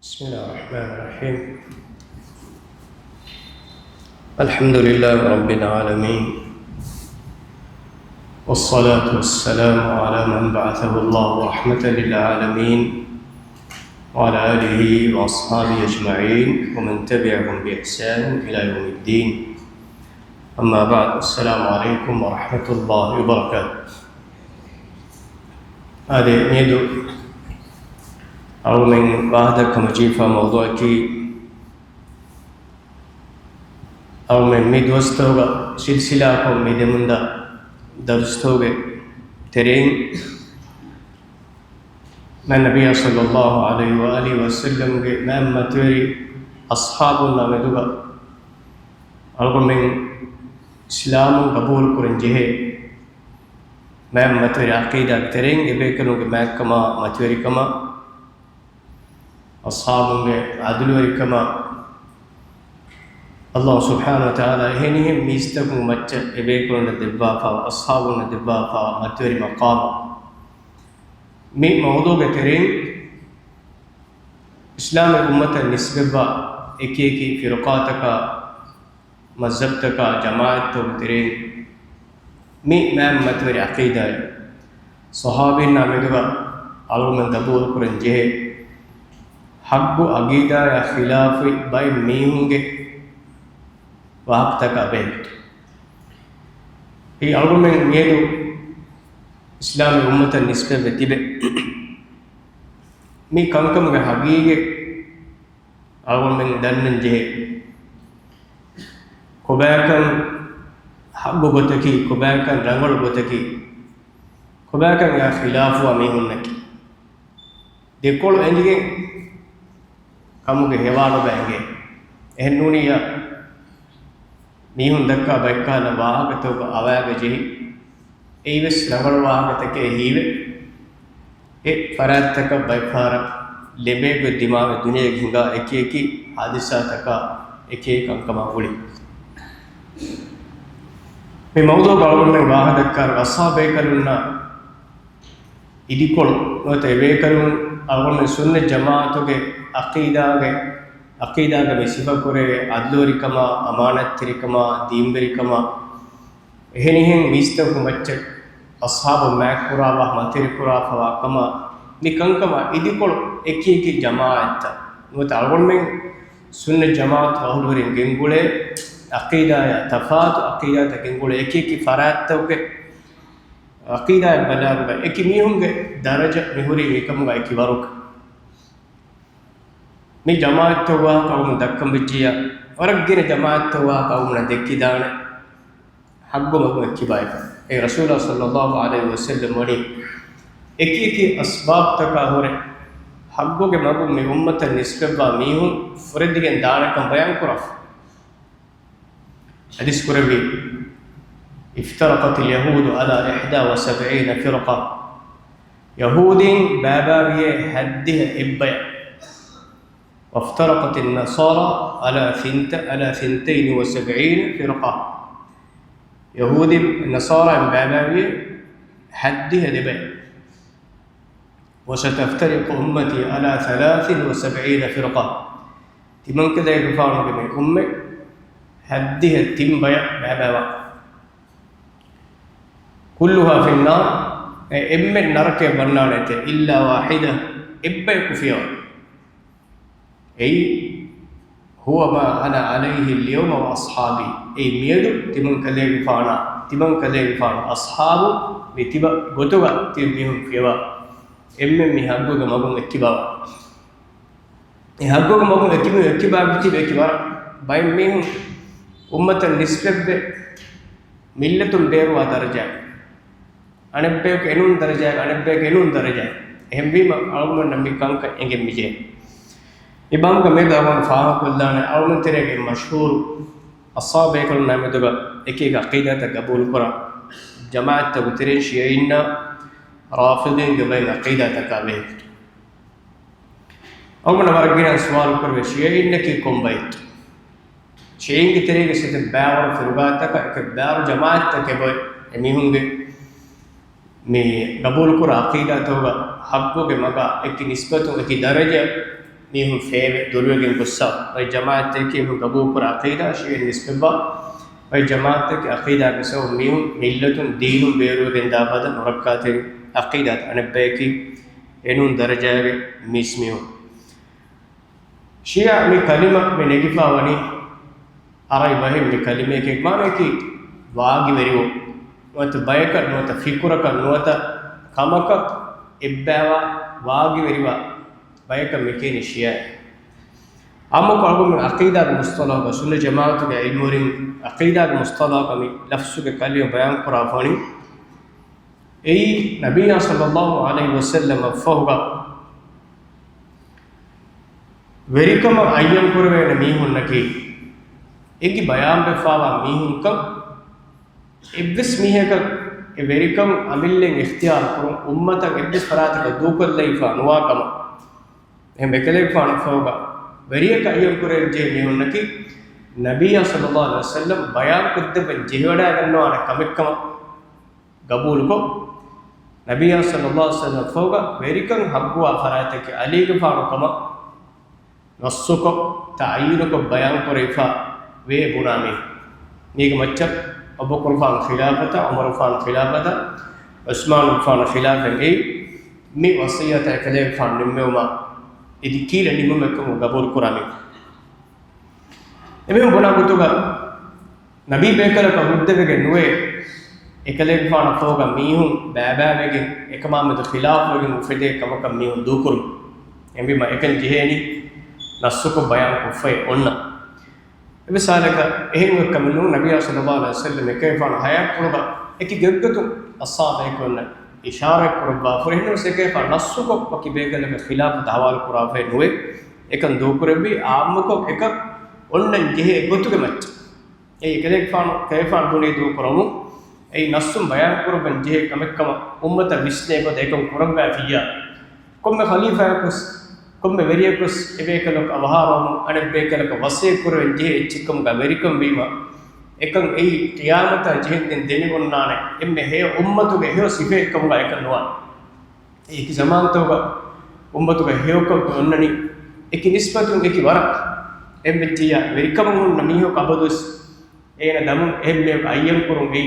بسم الله الرحمن الرحيم. الحمد لله رب العالمين، والصلاة والسلام على من بعثه الله رحمة للعالمين وعلى آله وأصحابه أجمعين ومن تبعهم بإحسان إلى يوم الدين. أما بعد، السلام عليكم ورحمة الله وبركاته. هذه نيدو أو من بعد كما جيفا موضوعك أو من ميدوستوغا سلسلة أو ميدموندا درستوغا ترين من النبي صلى الله عليه وآله وسلم ما متوري أصحابنا مدوغا أو من إسلام قبول كرنجه ما متوري عقيدة ترين يبيكنوغ ما كما متوري كما أصحابهم عدل كما الله سبحانه وتعالى هنيهم ميستقوا متى يبيكون الدبافة وأصحابنا الدبافة متوري مقام مي موضوع ترين إسلام الأمة النسبة إكيكي فرقاتك مذهبتك جماعتك ترين مي ما متوري عقيدة صحابين نامدوا على من دبور كرنجه حق عقيدة يا خلاف باي ميهونجي وحقتك أبيت هي أقول من ميدو إسلام الأمة النسبة بتبع مي كم حقيقة أقول من دنن جه كوباكن حق بتكي كوباكن رنگل بتكي كوباكن يا خلاف وميهونك ديكول عندي kamuge hewalo bange ehnnuniya mihun dakka bakkana wahagato awaga jehi eives nagal wahagatake hive e farattaka bakkara lebege dimage duniya hinga ekeki hadisa taka ekek ankama uli me mawdu balunne wahadakkar asabe kalunna idikol note ebekalun awon sunna jamaatuge अक़ीदा में सिफा करे अदलोरिकमा अमानतरिकमा दींबरिकमा हेनिहें मिस्तक मच्च अस्हाब मैकुरावा मतिरिकुराफवा कमा निकंकमा इदिकोल एकी जमाअत वो तालगोल में सुन्नत जमाअत वहुलुरिन गेंगुले अक़ीदा या तफात अक़ीदा त गेंगुले एकी फरात तोके अक़ीदा बलाग एकी मिहुंगे दरजा मिहुरी एकमुगा एकी वरुक मी जमाअत हुआ कौम दक्कम बिजिया वरगिन जमाअत हुआ कौम न देखी दाने हग्गो मगो की बाय ए रसूल सल्लल्लाहु अलैहि वसल्लम मणि एकी असबाब तका होरे हग्गो के मगो में उम्मत निस्बा मीहु फरदिगे दाने कम बयान करफ हदीस कुरबी افترقت اليهود على 71 فرقة يهود باباوية حده إبّا وافترقت النصارى على 72 فرقة يهود النصارى باباوية حده إبّا وستفترق أمتي على 73 فرقة تمن كذا يفعلون بمن أمة حده تنبيع باباوية كلها في النار إما النار كبرنانة إلا واحدة إبّا كفيا أي هو ما أنا عليه اليوم وأصحابي أي ميدو تمن كذا فانا أصحاب بتبا غتوغا تبيهم فيوا إما ميهاغو مغون اتبا ميهاغو مغون اتبا بتبا باي ميهم أمة النسبة ملة بيروا درجة අනෙබ්බේක එනුන් දරජයක් අනෙබ්බේක එනුන් දරජයක් එහෙම වීම අලුමන් නම් කංක එංගෙ මිජේ ඉබම් කමේ දාවන ෆාහ කුල්ලාන අලුමන් තෙරේගේ මෂහූර් අස්සාබේකල් නමදුග එකේක අකීදත ගබූල් කරා ජමාඅත් තබතරින් ශියයින්න රාෆිදින් ගබයින් අකීදත කවේ අලුමන් වර්ගින සවාල් කරවේ ශියයින්න කි කොම්බයිත් ශියයින් ගේ තෙරේගේ සිත බෑවර ෆිරුගාතක එක බෑවර ජමාඅත් තකේ එමිහුන්ගේ මේ ගබූල් කුර අකීදත හොග හක්කෝගේ මග එක නිස්බතු එක දරජ ميهم فيه دروجين قصة والجماعة تكيهم قبول عقيدة شيء نسبة والجماعة تك عقيدة بسوا ميهم ملة دين بيروجين دافدا مركات عقيدة أنا بيكي إنهم درجة ميسميهم شيء من كلمة من نجفا وني أراي بهم من كلمة كي ما نكى واقي بريو نوت بايكر نوت فيكورك نوت كامك إبّوا واقي بريوا بايكر مكين شيء أما كلام من عقيدة المصطلح بسنة جماعة كعلمورين عقيدة المصطلح كمي لفظ كلمة بيان كرافاني أي نبينا صلى الله عليه وسلم فوق වෙරිකම අයියම් කරවේන මීහුන්නකි ඒකි බයාම් බෙෆාවා මීහුන්කම් එබ්බස් මීහක ඒ වෙරිකම අමිල්ලෙන් ඉඛතියාර කරුම් උම්මතක එබ්බස් ෆරාතක දූකල්ලයිෆා නුවාකම එහෙම බෙකලයිෆා නෆෝගා වෙරියක අයියම් කරේ ජේ මීහුන්නකි නබිය සල්ලල්ලාහු අලයිහි වසල්ලම් බයාම් කුද්දබ ජීවඩා ගන්නවා කමික්කම ගබූල්කෝ නබිය සල්ලල්ලාහු අලයිහි වසල්ලම් ෆෝගා වෙරිකම් හබ්බුවා ෆරාතක අලීග ෆානුකම नस्सुको तायीनुको बयान करेफा वे बुनामी नीक मच्चर अबू कुरफान खिलाफता उमर फान खिलाफता उस्मान फान खिलाफे मी वसियत एकले फान निम्मेमा इदी कील निम्मेकम गबूल कुरामी एमे बुना गुतुगा नबी बेकर का मुद्दे नुए एकले फान फोगा मीहु बाबा वेगे एकमा में खिलाफ वेगे मुफदे कम कम मीहु दूकुर एमे मा एकन जिहेनी नस्सुको बयान कुफ़े उन्ना इबे सालका एहिंग कमनु नबी सल्लल्लाहु अलैहि वसल्लम केफान हयात कुलबा एकी गगतु अस्साबे कोन इशारा कुरबा फरहिनो से केफा नस्सुको पकी बेगल के खिलाफ दावाल कुराफे नुए एकन दोकुरबी आमको एक उन्न जेहे गोतु के मच ए केलेफान केफान दुनी दोकुरमु ए नस्सुम बयान कुरबन जेहे कमकम उम्मत विस्ने को देखम कुरबा फिया कोम खलीफा कुस කොම්බ වෙරියකුස් එවේකලක අවහාරම අනෙබ්බේකලක වසේ කුරෙන් ජේ චිකම් ගවරිකම් වීම එකන් ඒ ඛියාමත ජෙහෙන් දෙනිගොන්නානේ එම්මේ හේ උම්මතුගේ හේ සිෆේකම් ගයකනවා ඒක සමාන්තෝග උම්මතුගේ හේකම් ඔන්නනි එක නිස්බතුන් එක වර එම්බෙතිය වෙරිකම් උන්න මිහෝ කබදුස් ඒන දමුන් එම්මේ අයම් කුරුම් ඒ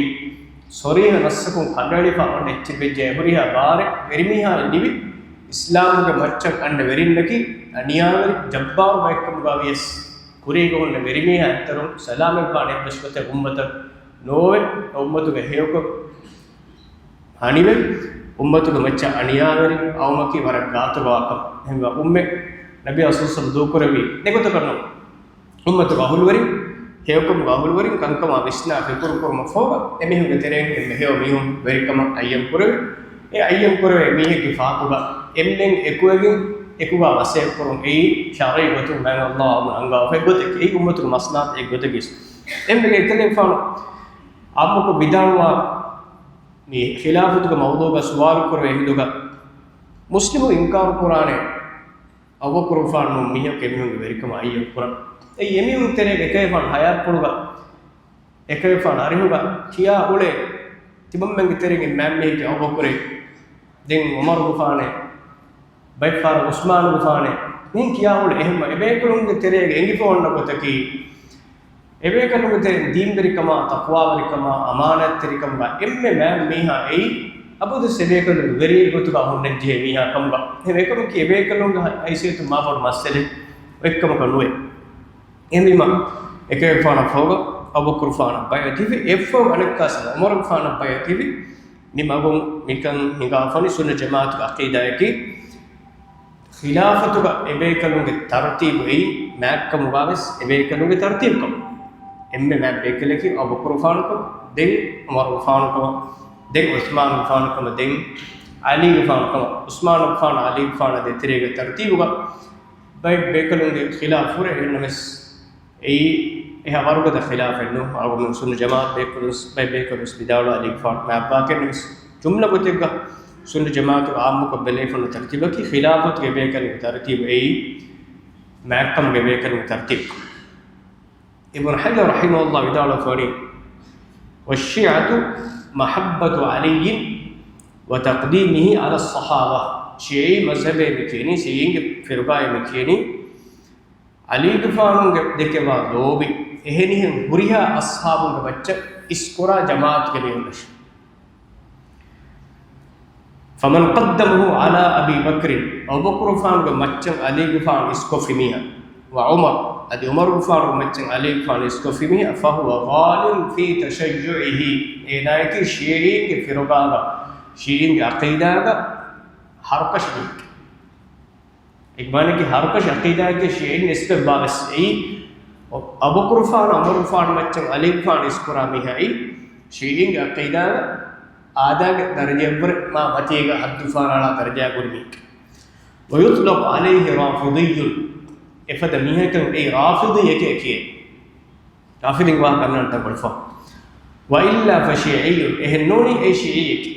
සොරීහ නස්සකුම් කඩලිපා ඔන්න එච්චෙබෙජේ හුරිහා බාර වෙරිමිහා නිවි इस्लाम के मच्चक अंड वेरिन्नकी अनियावरी जब्बार बैकम गावियस कुरीगोन वेरिमी अंतरम सलाम पाने बशवते उम्मत नोवे उम्मत के हेको हानिवे उम्मत के मच्चा अनियावरी आवमकी वर गातु वाकम हेंगा उम्मे नबी असुसल दोकुरवी देखो तो करनो उम्मत गाहुलवरी हेकोम गाहुलवरी कंकम विष्णा फिकुर कुर मफोगा एमिहु तेरे मेहो मिहु वेरिकम अय्यम कुरवे ए अय्यम कुरवे मिहे की फातुगा එම්නෙන් එකුවකින් එකුවා වශයෙන් කරුම් ඒ ශරයි ගොතු මම අල්ලාහ් අංගා ෆෙගොත ඒ උම්මතු මස්නාත් ඒ ගොත කිස් එම්නෙන් එකලෙන් ෆාන අම්මක විදානවා මේ ඛිලාෆතුක මවුදුක සවාල් කරවේ හිදුක මුස්ලිමු ඉන්කාර කුරානේ අව කුරෆාන් නු මිහ කෙමිහුන් වෙරිකම අයිය කුරා ඒ යමිහුන් තරේ එකේ ෆාන හයාත් පුරුග එකේ ෆාන අරිහුග කියා උලේ තිබම්මන් තරේ මෑම් මේක අව කුරේ දෙන් උමර් ගුෆානේ बैफार उस्मान गुफाने नहीं किया उल एहम एबेकलुंगे तेरे एंगिफोन नकोतकी एबेकलुंगे तेरे दीन बरिकमा तक़वा बरिकमा अमानत तरिकमा एम्मे मैं मीहा ए अबुद सेबेकलु वेरी गोतुका होने जे मीहा कमगा एबेकलु की एबेकलुंगे ऐसे तो माफर मसले एकम कनुए एमिमा एके फाना फोगा अबू कुरफाना बायतिवी एफो अनकास उमर गुफाना बायतिवी निमगुम मिकन हिगा फनी सुन्नत जमात अकीदा की खिलाफतुगा एबेकलुंगे तरतीब ए मैक्कम मुगाविस एबेकलुंगे तरतीब कम एम्मे मैं बेकले की अबू कुरफान को दिन उमर गुफान को दिन उस्मान गुफान को दिन अली गुफान को उस्मान गुफान अली गुफान दे तेरे तरतीब का बाय बेकलुंगे खिलाफ रे नमस ए हवारो का खिलाफ है नो और वो सुन जमात बेकलुस बाय बेकलुस बिदाउल अली गुफान मैं आपका के नमस जुमला बोतेगा सुन जमात आम को बेलेफन तरतीब की खिलाफत के बेकल तरतीब ए महकम के बेकल तरतीब इब्न हजर रहिमहुल्लाह विदाल फनी वशियअतु महब्बतु अली व तक़दीमिही अला الصحابة शिई मज़हब में केनी शिई के फिरका में केनी Ali gufanu dekeva lobi ehenihen huriha ashabun bacca iskora jamaat ke niunash faman qaddamahu ala Abi Bakr Abu Bakr gufanu maccan Ali gufanu iskofimiha wa Umar adi Umar gufanu maccan Ali gufanu iskofimiha fa huwa ghalin fi tashayyu'ihi enayki shi'i ke firogaga shi'i ke aqidaga harkash एक माने कि हर कश अकीदा के शेर ने इस पे बाबस ई अबू कुरफान अमर कुरफान मच्चन अली कुरफान इस कुरामी है ई शेरिंग अकीदा आधा के दर्जे पर मा मतीगा हद्दुफान आला दर्जा गुरमी वयुतलक अलैहि राफिदियुन इफद मिहे कन ए राफिदी यके के राफिदी वा करना त बड़फा व इल्ला फशिययुन एहनोनी ए शिई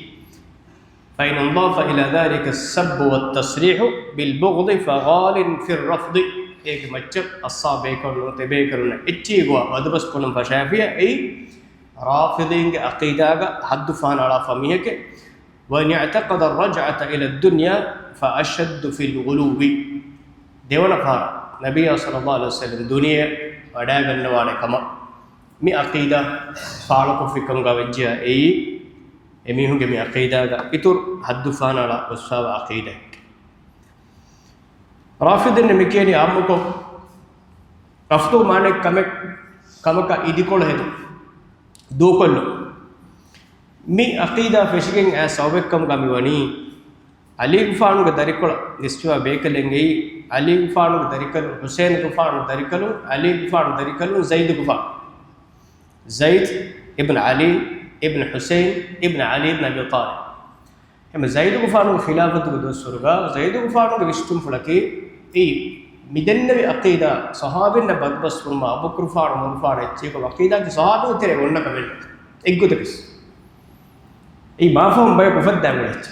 فإن انضاف إلى ذلك السب والتصريح بالبغض فغال في الرفض एक मच्चक अस्साबे करो तबे करो इच्ची गो वदबस पुनम फशाफिया ए राफिदिंग अकीदा का हद्दुफान अला फमिह के वन यअतक़द الرجعة إلى الدنيا فأشد في الغلو देवना फार नबी सल्लल्लाहु अलैहि वसल्लम दुनिया वडा गन्नवाने कम मी अकीदा फालको फिकम का वज्जा ए එමිහුගේ මේ අකීදාග ඉතුරු හද්දුෆානලා වස්සාව අකීදා රාෆිදින් මෙකේනි ආම්මකෝ රෆ්තු මානෙ කමක ඉදිකොළ හෙද දෝකොල්ල මේ අකීදා ෆෙෂිගෙන් ඇ සෞබෙක්කම් ගමි වනි අලි ගුෆානුගේ දරිකොළ නිස්තුවා බේකලෙන්ගේ අලි ගුෆානුගේ දරිකලු හුසේන් ගුෆානුගේ දරිකලු අලි ගුෆානුගේ දරිකලු ज़ैद ගුෆාන් ज़ैद इब्न अली ابن حسين ابن علي ابن ابي طالب هم زيد غفارو خلافه دوسرغا زيد غفارو विष्टुम फलके ए मिदन्नवे अकीदा सहाबिन बदबस फरमा अबू बकर फार मुफार अच्छे को अकीदा के सहाबे तेरे वन्न कमेल एग्गुतकिस ए माफम बय कुफद्दा मिलच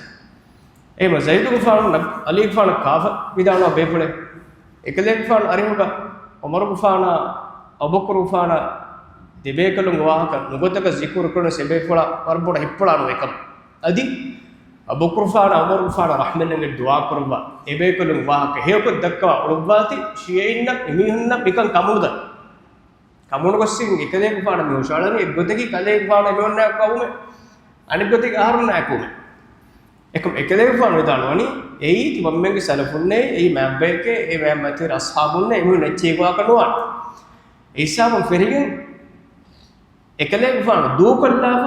ए زيد غفارو अली غفارو काफ विदाना बेपड़े एकले غفارو अरिहुगा उमर غفाना अबू बकर غفाना දෙබේකලුන් වාහක නුගතක zikr කරන සෙබේපොළ වර්බොඩ හිප්පොළාන එකම අදි අබු කුර්ෆාන අමර් කුර්ෆාන රහමන්ගේ දුආ කරවා එබේකලුන් වාහක හේක දක්වා උරුවාති ශියයින්න එමිහුන්න මිකන් කමුද කමුණ ගොස්සින් එකදේ කුර්ෆාන මෙෝෂාලනි එක්ගොතකි කලේ කුර්ෆාන මෙොන්න කවුම අනිගොතකි ආහරුණ ඇකුම එකම එකදේ කුර්ෆාන විදානවනි එයි තිබම්මගේ සලෆුන්නේ එයි මැබ්බේකේ ඒ මැම්මති රස්හාබුන්නේ එමු නැච්චේවා කනවා ඒසාම ෆෙරිගෙන් එකලේ ගුෆාන දෝකොල්ලාව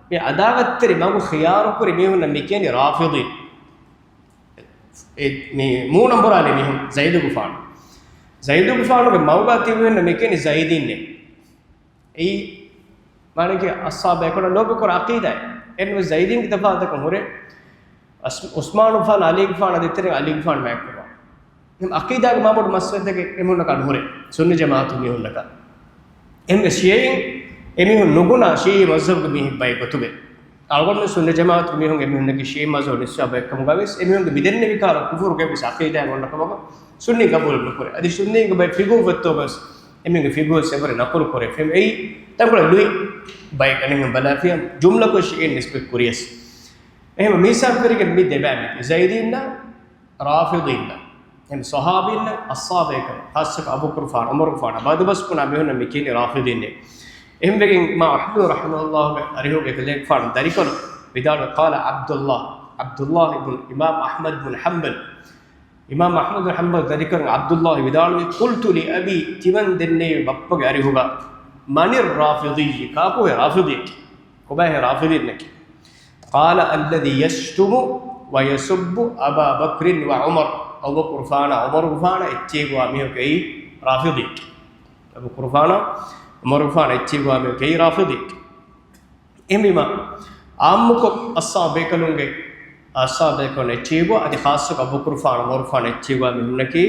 මේ අදාගත්තරි මගු ඛියාරු කුරි මෙහුන මිකේනි රාෆිදි ඒ මේ මූ නම්බර ආලේ මෙහු ज़ैद ගුෆානුගේ මව්ගා තිබෙන්න මිකේනි ज़ैद ඉන්නේ ඒ මානගේ අස්සාබේ කොන ලෝබ කර අකීදා එන්න ज़ैदिන් කි තෆාතක හොරේ උස්මාන් ගුෆාන අලි ගුෆාන දෙතරේ අලි ගුෆාන මෑක් කරා එම් අකීදාගේ මාබොඩ මස්වදගේ එමුන්න කන් හොරේ සුන්නි ජමාතු මෙහුන්නක එම් ශියයින් එමිහුන් නුගුණා ශී මස්හබ් මිහි බයි ගතුබේ අල්ගොන්න සුන්න ජමාත් මිහුන් එමිහුන්ගේ ශී මස්හබ් නිස්සබ එක්කම ගවස් එමිහුන්ගේ බිදෙන්නේ විකාර කුෆුරු ගෙබිස අකීදා ගොන්නකම සුන්නි කබුල් නුකරේ අදි සුන්නිගේ බයි ෆිගු වත්තෝබස් එමිහුන්ගේ ෆිගු සෙබර නකුල් කරේ ෆෙම් එයි තම්බල ලුයි බයි කනින් බලාෆියම් ජුම්ලා කො ශී නිස්බත් කුරියස් එහෙම මීසාම් කරගෙන මි දෙබෑමි ज़ैदिන්න රාෆිදින්න එම් සහාබින්න අස්සාබේක හස්සක අබු කුර්ෆාන උමර් කුර්ෆාන බදබස් කුනා මිහුන් මිකේනි රාෆිදින්නේ එහෙමකින් මා අහ්මද් රහිමහුල්ලාහ් අරිහු එකලෙක් ෆාන දරිකන විදාල قال අබ්දුල්ලාහ් ඉබ්න් ඉමාම් අහ්මද් ඉබ්න් හම්බල් ඉමාම් අහ්මද් ඉබ්න් හම්බල් දරිකන අබ්දුල්ලාහ් විදාල කුල්තු ලි අබි තිමන් දෙන්නේ බප්පගේ අරිහුගා මනිර් රාෆිදි කාපෝ රාෆිදි කොබේ රාෆිදි නකි قال الذي يشتم ويسب ابا بكر وعمر ابو قرفانا عمر قرفانا اچيگوا මියකයි රාෆිදි අබු කුර්ෆානා मरुफान अच्छी हुआ में कई राफिदी एमिमा आमुको अस्साबे कलुंगे अस्साबे को अच्छी हुआ अति खास को अबू कुरफान मरुफान अच्छी हुआ में उनकी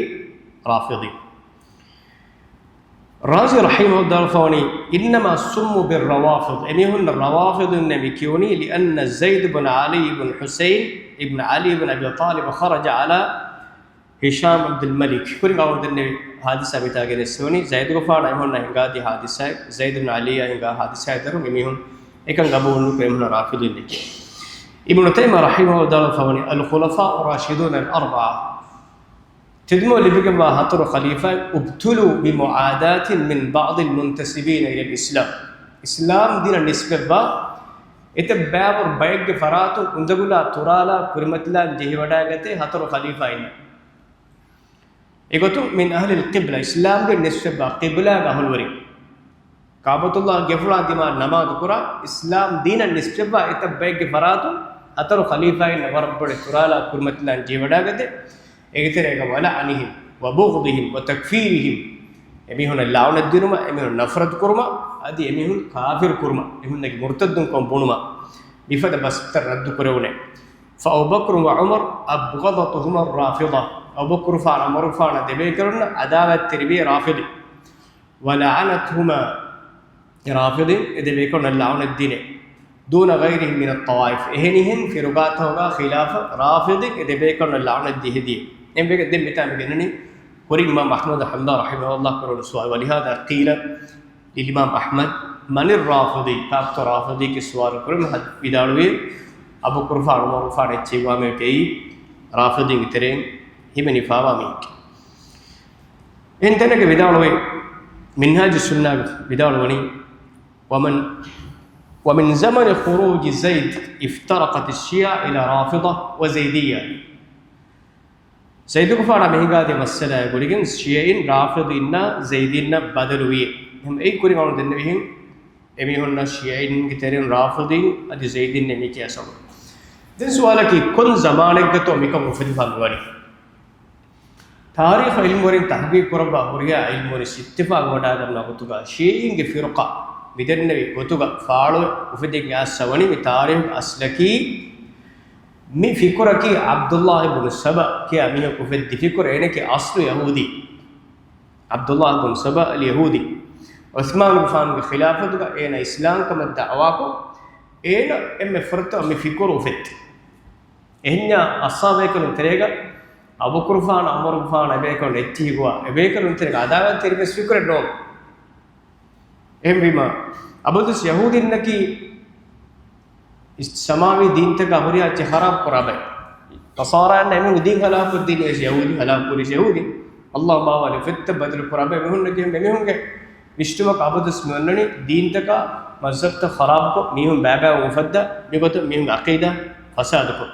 राफिदी राज़ी रहिमहुल्लाह फ़ौनी इन्नमा सुम्मु बिर्रवाफ़िद एमिहुन रवाफ़िद नमिक्योनी लिअन्न ज़ैद बिन अली बिन हुसैन इब्न अली बिन अबी तालिब खरज अला हिशाम अब्दुल मलिक कुरिंग आवदन्ने हादिसा बितागे सोनी ज़ैद गुफान एमोन हिंगा दी हादिसा ज़ैद बिन अली हिंगा हादिसा दरु एमिहुन एकं गबोनु प्रेमन राफिदिन लिखे इब्न तैमिया रहिमहुल्लाह फ़ौनी अल खुलफा राशिदून अल अर्बआ تدمو اللي بقى هطر خليفة ابتلوا بمعاداة من بعض المنتسبين إلى الإسلام. إسلام دين النسبة با إتبابر بايق فراتو اندقلا ترالا كرمتلا جهودا غتي هطر خليفة إنا إيقوتو من أهل القبلة. إسلام دين النسبة با قبلة أهل وري كعبة الله جفلا دما نماذ كرا إسلام دين النسبة با إتبابر فراتو هطر خليفة إنا وربر ترالا كرمتلا جهودا غتي إيقتريك ولا عنهم وبغضهم وتكفيرهم يميهن اللعون الدينما يميهن نفرت كرما أدي يميهن كافر كرما يميهن مرتد كم بونما بفد بس ترد كرونه. فأبو بكر وعمر أبغضتهما الرافضة. أبو بكر فعل عمر فعل دبيكرن عداوة تربية رافضي ولعنتهما رافضي دبيكرن اللعون الدين دون غيرهم من الطوائف. إهنهم في رقاتها خلاف رافضي دبيكرن اللعون الدهدي. إن بيجي دم بتاعي جنني وري الإمام أحمد حمد رحمه الله كرر السؤال. ولهذا قيل للإمام أحمد من الرافضي كابت رافضي كسؤال كرر مهد بداروي أبو كرفا عمر فان اتشيوا مكي رافضي كترين هم نفاوا ميك. إن تنك بداروي منهاج السنة بداروي ومن زمن خروج زيد افترقت الشيعة إلى رافضة وزيدية. زيد كفارة مهجادي مسألة يقولين شيعين رافضين زيدين بدلوية هم أي كوري قانون دنيهم أميهن شيعين كتيرين رافضين أدي زيدين نميكي أسمع. ده سؤالك كل زمانك كتو ميكا مفيد فالواني تاريخ علم ورين تحقيق كربا هوريا علم ورين اتفاق ودا کرنا كتوغا شيعين كفرقة بدر النبي كتوغا فالو مفيد يا سواني بتاريخ أصلكي مي فكرة كي عبد الله بن سبأ كي أمينه كفد فكرة إنه كي أصل يهودي عبد الله بن سبأ اليهودي عثمان بن عفان بخلافة دوكا إنه إسلام كم الدعوة كو إنه إم فرط أم فكرة وفت إنه أصابه كلون تريجا أبو كرفان عمر بفان أبي كلون اتيجوا أبي كلون تريجا هذا تريجا فكرة نوم إم بما أبو دس يهودي إنه كي السماوي دين تكا هوريا خراب قرابة تصارى أن يمون دين خلاف الدين إيش يهودي خلاف كل يهودي الله باوالي فتة بدل قرابة مهون نجيم مهون كه نشتمك عبد اسمه دين تكا مذهب خراب كو ميهم بابا وفدا يقولون ميهم عقيدة فساد كو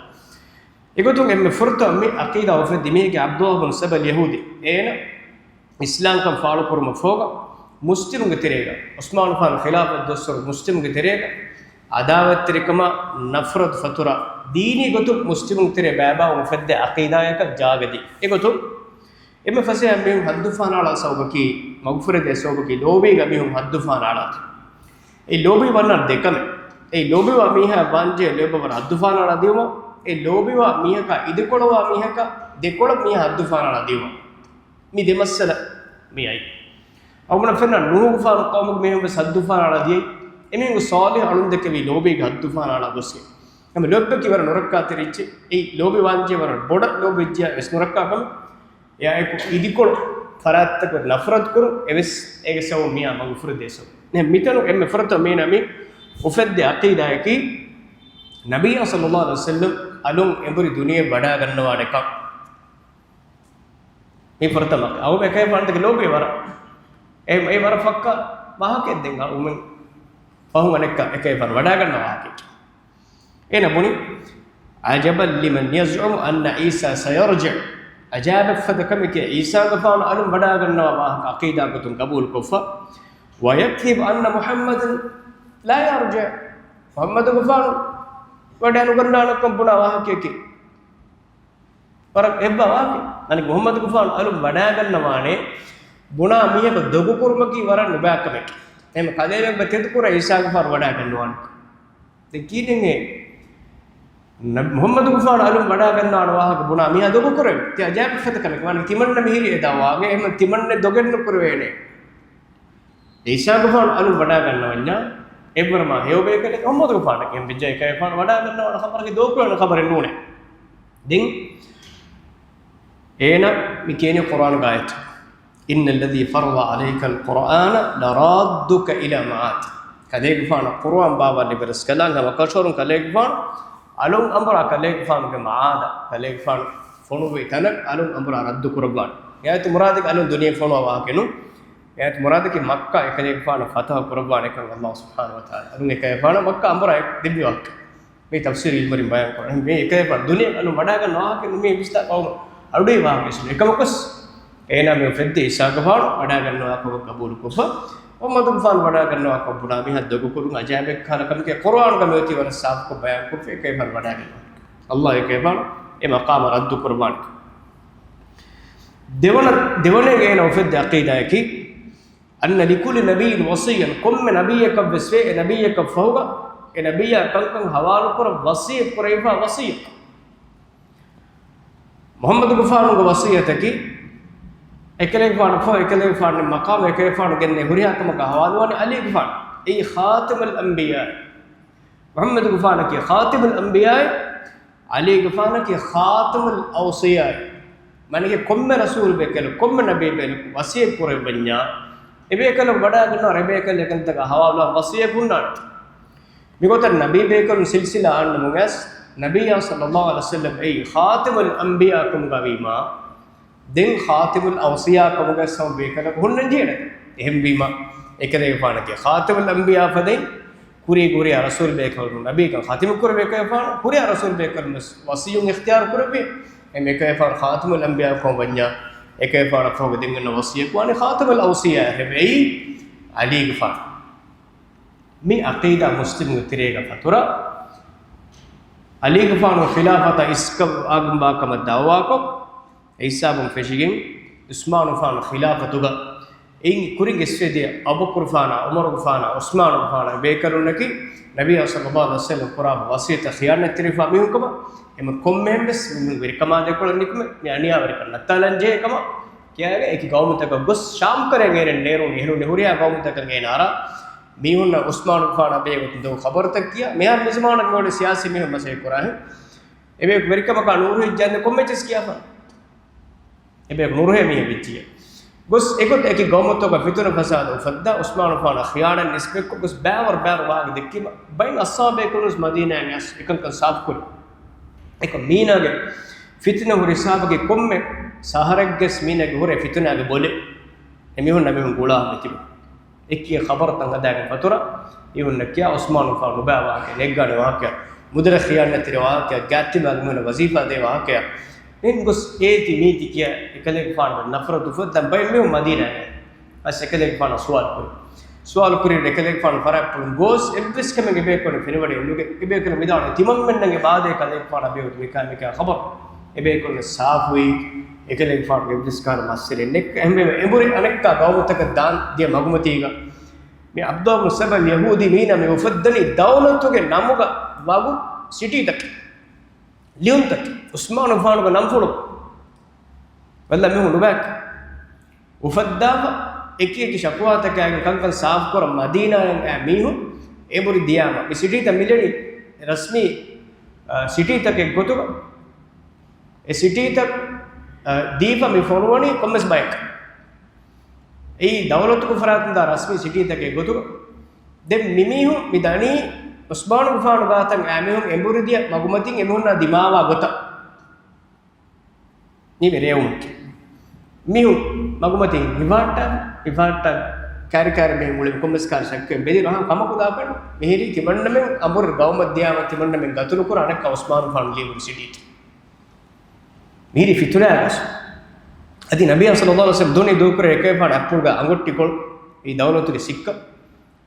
يقولون إن فرطة مي عقيدة وفدا ميك عبد الله بن سبأ اليهودي إيه إسلام كم فعلوا كرم فوقا مسلم كتيريجا عثمان خان خلاف الدستور مسلم كتيريجا عداوة تركما نفرت فترة ديني قطب مسلم تري بابا ومفد عقيدة يك جاغدي يقطب إما فسي أميهم هدفان على صوبكي مغفرة صوبكي لوبي أميهم هدفان على اللوبي وانا دكان اللوبي واميها بانجي لوبي وانا هدفان على ديوما اللوبي واميها كا إدكولا واميها كا دكولا ميها هدفان على ديوما مي دمسلا مي أي أو من فينا نوح فان قومك ميهم بس هدفان على دي إمين صالح ألون دكبي لوبي هدفان على دوسي هم لوبي كي ورا نوركا تريچ أي لوبي وانجي ورا بودا لوبي جيا بس نوركا كم يا إيكو إدكولا فرات تكو نفرت كرو إبس إيكسو ميا مغفرة ديسو نه ميتانو إم فرت مينا مي وفد عقيدة كي نبي صلى الله عليه وسلم ألون إمبري دنيا بڑا کرنا واڑے کا مي فرت مك أو بكيف عندك لوبي ورا أي ورا فكا ما هكذا دينغا ومن فهم أنك كيف ودا کرنا واقع إيه نبوني عجبا لمن يزعم أن عيسى سيرجع أجاب فدكم كي عيسى قفان ألون ودا کرنا واقع عقيدة كتم قبول كفا ويكذب أن محمد لا يرجع محمد قفان ودا کرنا لكم بنا واقع كي فرق إبا واقع يعني محمد قفان ألون ودا کرنا وانے بنا ميه بدوغو كرمكي ورا نباكمك එහෙම කදේවෙන් බතෙතුකුර ඊසාගේ ෆාර වඩා ගන්නවන දැන් කීන්නේ මුහම්මද් ගුෆාන අලුම් වඩා ගන්නවන වාහක බුණා මියා දොග කරේ තිය අජාබ් ෆත කමක වань තිමන්න මිහිරි එදාවාගේ එහෙම තිමන්න දොගෙන්න කරවේනේ ඊසා ගුෆාන අලුම් වඩා ගන්නවන්න එබ්බරම හේවබේ කලේ මුහම්මද් ගුෆාන කෙම් විජය කේ ෆාන වඩා ගන්නවන ખબරගේ දෝකරන ખબරෙන් නෝනේ දින් එන මිකේනේ කුර්ආන ගායත් إن الذي فرض عليك القرآن لرادك إلى معاد كذلك فان القرآن بابا لبرس كلام كما كشورن كذلك فان ألون أمرا كذلك فان كمعاد كذلك فان ಫೋನು ತನಕ ಅಲು ಅಂಬರ ರದ್ದು ಕುರಬಾನ್ ಯಾತ್ ಮುರಾದಿಗೆ ಅಲು ದುನಿಯಾ ಫೋನು ವಾಕೆನು ಯಾತ್ ಮುರಾದಿಗೆ ಮಕ್ಕಾ ಏಕಲೇಕ ಫಾನ ಫತಹ ಕುರಬಾನ್ ಏಕಂ ಅಲ್ಲಾಹ್ ಸುಬ್ಹಾನಹು ವ ತಆಲಾ ಅಲು ಏಕ ಫಾನ ಮಕ್ಕಾ ಅಂಬರ ದಿಬ್ಬಿ ವಾಕ್ මේ තෆ්සීර් ඉල්මරින් බයන් කරන්නේ මේ එක එක දුනිය අනු වඩා ගන්නවා කියන මේ විස්තර කවුම අඩුයි වාගේසන එකමකස් එනා මේ ෆෙද්දී ඉසාගෆාන වඩා ගන්නවා කව කබූල් කොෆ ඔම්මදුම් ෆාන් වඩා ගන්නවා කබුලා මේ හද්දක කුරුන් අජාබෙක් කරකම් කිය කුර්ආන් ගම යති වර සාෆ් කො බයන් කො එක එක වඩා ගන්නවා අල්ලාහ් එක එක ඒ මකාම රද්දු කුර්බාන් දෙවනේ ගේන ෆෙද්දී අකීදායකි අන්න ලිකුල් නබීන් වසියන් කොම් නබියක බස්වේ නබියක ෆෞග ඒ නබියා කංකං හවාලු කර වසිය කුරයිෆා වසිය මොහම්මද් ගෆාරුගේ වසියතකි එකලේ ගෆාන ෆෝ එකලේ ගෆාන මකාම එකලේ ගෆාන ගෙන්නේ හුරියාකම ගහවාලුවනි අලි ගෆාන ඒ ખાතිමුල් අන්බියා මොහම්මද් ගෆාන කි ખાතිමුල් අන්බියා අලි ගෆාන කි ખાතිමුල් අවසියා මනගේ කොම්ම රසූල් බෙකල කොම්ම නබී බෙල වසිය කුරෙබඤ්ඤා එබේකල වඩා ගන්න රබේකල එකන්ත ගහවාලුව වසිය ගුණාට මිගොත නබී බේකරුන් සිල්සිලා ආන්න මුගස් නබියා සල්ලල්ලාහු අලයිහි වසල්ලම් ඒ ખાතිමුල් අන්බියා කම ගවීමා දෙන් ખાතිමුල් අවසියා කම ගස්සම බේකල හොන්නන් ජීන එහෙම් වීම එකදේ පානකේ ખાතිමුල් අන්බියා ෆදෙන් කුරි රසූල් බේකරුන් නබී කන් ખાතිමු කුර බේකේ පාන කුරි රසූල් බේකරුන් වසියුන් ඉක්තියාර කුරබේ එමෙකේ පාන ખાතිමුල් අන්බියා කම වඤ්ඤා එකේ පාන ෆෝග දෙන්න වසිය කුවානේ ખાතිමුල් අවසියා හැබැයි අලි ගෆාන මේ අකීදා මුස්ලිම් උතිරේක පතුර අලි ගෆාන ඛිලාෆත ඉස්ක ආගම්බාකම දවාකෝ ඊසාබම් ෆෙෂිගෙන් උස්මාන් ෆාන ඛිලාෆතුග ඉන් කුරින් ඉස්ෆෙදිය අබු කුර්ෆානා උමර් ගෆානා උස්මාන් ගෆානා බේකරුන්නකි නබිය සල්ලල්ලාහු අලයිහි වසල්ලම් කුරාබ වසියත ඛියානත් ත්‍රිෆා මිහුකම එම කොම්මෙම්බස් මින් විරකමා දෙකොලනිකම ඥානියා වරකන නත්තලංජේ කම කියාගේ ඒකි ගෞමතක ගොස් ශාම් කරෙන් එරෙන් නේරු නෙහරු නෙහුරියා ගෞමතක ගේනාරා මීහුන්න උස්මාන් ෆානා බේගොත් දෝ ખબર තක් කියා මෙහා මිස්මාන ගෝඩ සියාසි මෙහ මසේ කුරාහ එබේ වෙරිකම ක නූරු ඉජ්ජන්න කොම්මෙචස් කියාපා එබේ නූරු හේ විච්චිය ගොස් එකොත් එකි ගෞමතක ෆිතුන ෆසාද උෆද්දා උස්මාන් ෆානා ඛියානන් නිස්බෙක් ගොස් බෑවර් වාග දෙක්කිම බයින් අස්සාබේ කුනුස් මදීනා යස් එකන් කන් සාෆ් කුර එක මීනාගේ ෆිතුන හුරිසාබගේ කොම්මෙ සහරග්ගස් මීනාගේ හුරේ ෆිතුනාගේ බොලේ එමිහුන් නබිහුන් ගුලා මෙතිබ එක්කිය ખબર තංග දාගෙන පතුර ඉවුන්න කියා උස්මාන් ෆාන නුබාවාගේ නෙග්ගානේ වාක්‍ය මුදර ඛියානතේ වාක්‍ය ගාති මග්මන වසීෆා දේ වාක්‍ය එන් ගොස් ඒති නීති කිය එකලේ ෆාන නෆරතු ෆදම් බයි මෙව මදීනා අස් එකලේ ෆාන සුවාල් කුරි එකලේ ෆාන ෆරක් පුන් ගොස් එබ්ස් කමගේ බේකොන පිනවඩේ නුගේ ඉබේකන මිදාන තිමම් මෙන්නගේ බාදේ කලේ ෆාන බේවුත් මිකා ખબર එබේකොන සාෆුයි එකලේ ෆාන එබ්ස් කාර මස්සලේ නෙක් එම්බේ එඹුරි අනෙක්ක ගෞමතක දාන් දිය මගුමතීග මේ අබ්දුල් මුසබල් යහූදි මීනා මේ උෆද්දනි දෞලතුගේ නමුග වගු සිටීතක ලියුන්තක උස්මාන් ෆානුගේ නම් ෆොලො වල්ලා මෙහු නුබක් උෆද්දාව එකියකි ශක්වාතකයන් කංකන් සාෆ් කර මදීනායෙන් මීහු එඹුරි දියාම මේ සිටීත මිලනි රස්මි සිටීතකේ ගොතුක ඒ සිටීතක දීපා මේ ෆොනුවනි කොම්මස් බයික් ඒ දවලතුක ෆරාතන්ද රස්මි සිටීතකේ ගොතුක දෙම් නිමිහු මිදනි උස්මාන් ගෆාන ගාතන් ඇමිහුන් එඹුරිදිය මගුමතින් එමුන්නා දිමාවා ගොත නිවෙරෙවුන් මිහු මගුමතින් ඉවාට කාරිකාර මේ මුලින් කොම්මස් කාර ශක්කෙන් බෙදී රහන් කමකු දාපෙන්න මෙහෙරි තිබන්නමෙන් අඹුර ගෞමද්‍යාව තිබන්නමෙන් ගතුරු කර අනක උස්මාන් ගෆාන ලියුන් සිටීත මීරි ෆිතුනාස් අදි නබිය සල්ලල්ලාහු අලයිහි වසල්ලම් දුනි දූකර එකේ පාන අප්පුල්ග අඟොට්ටිකොල් මේ දවලතුගේ සික්ක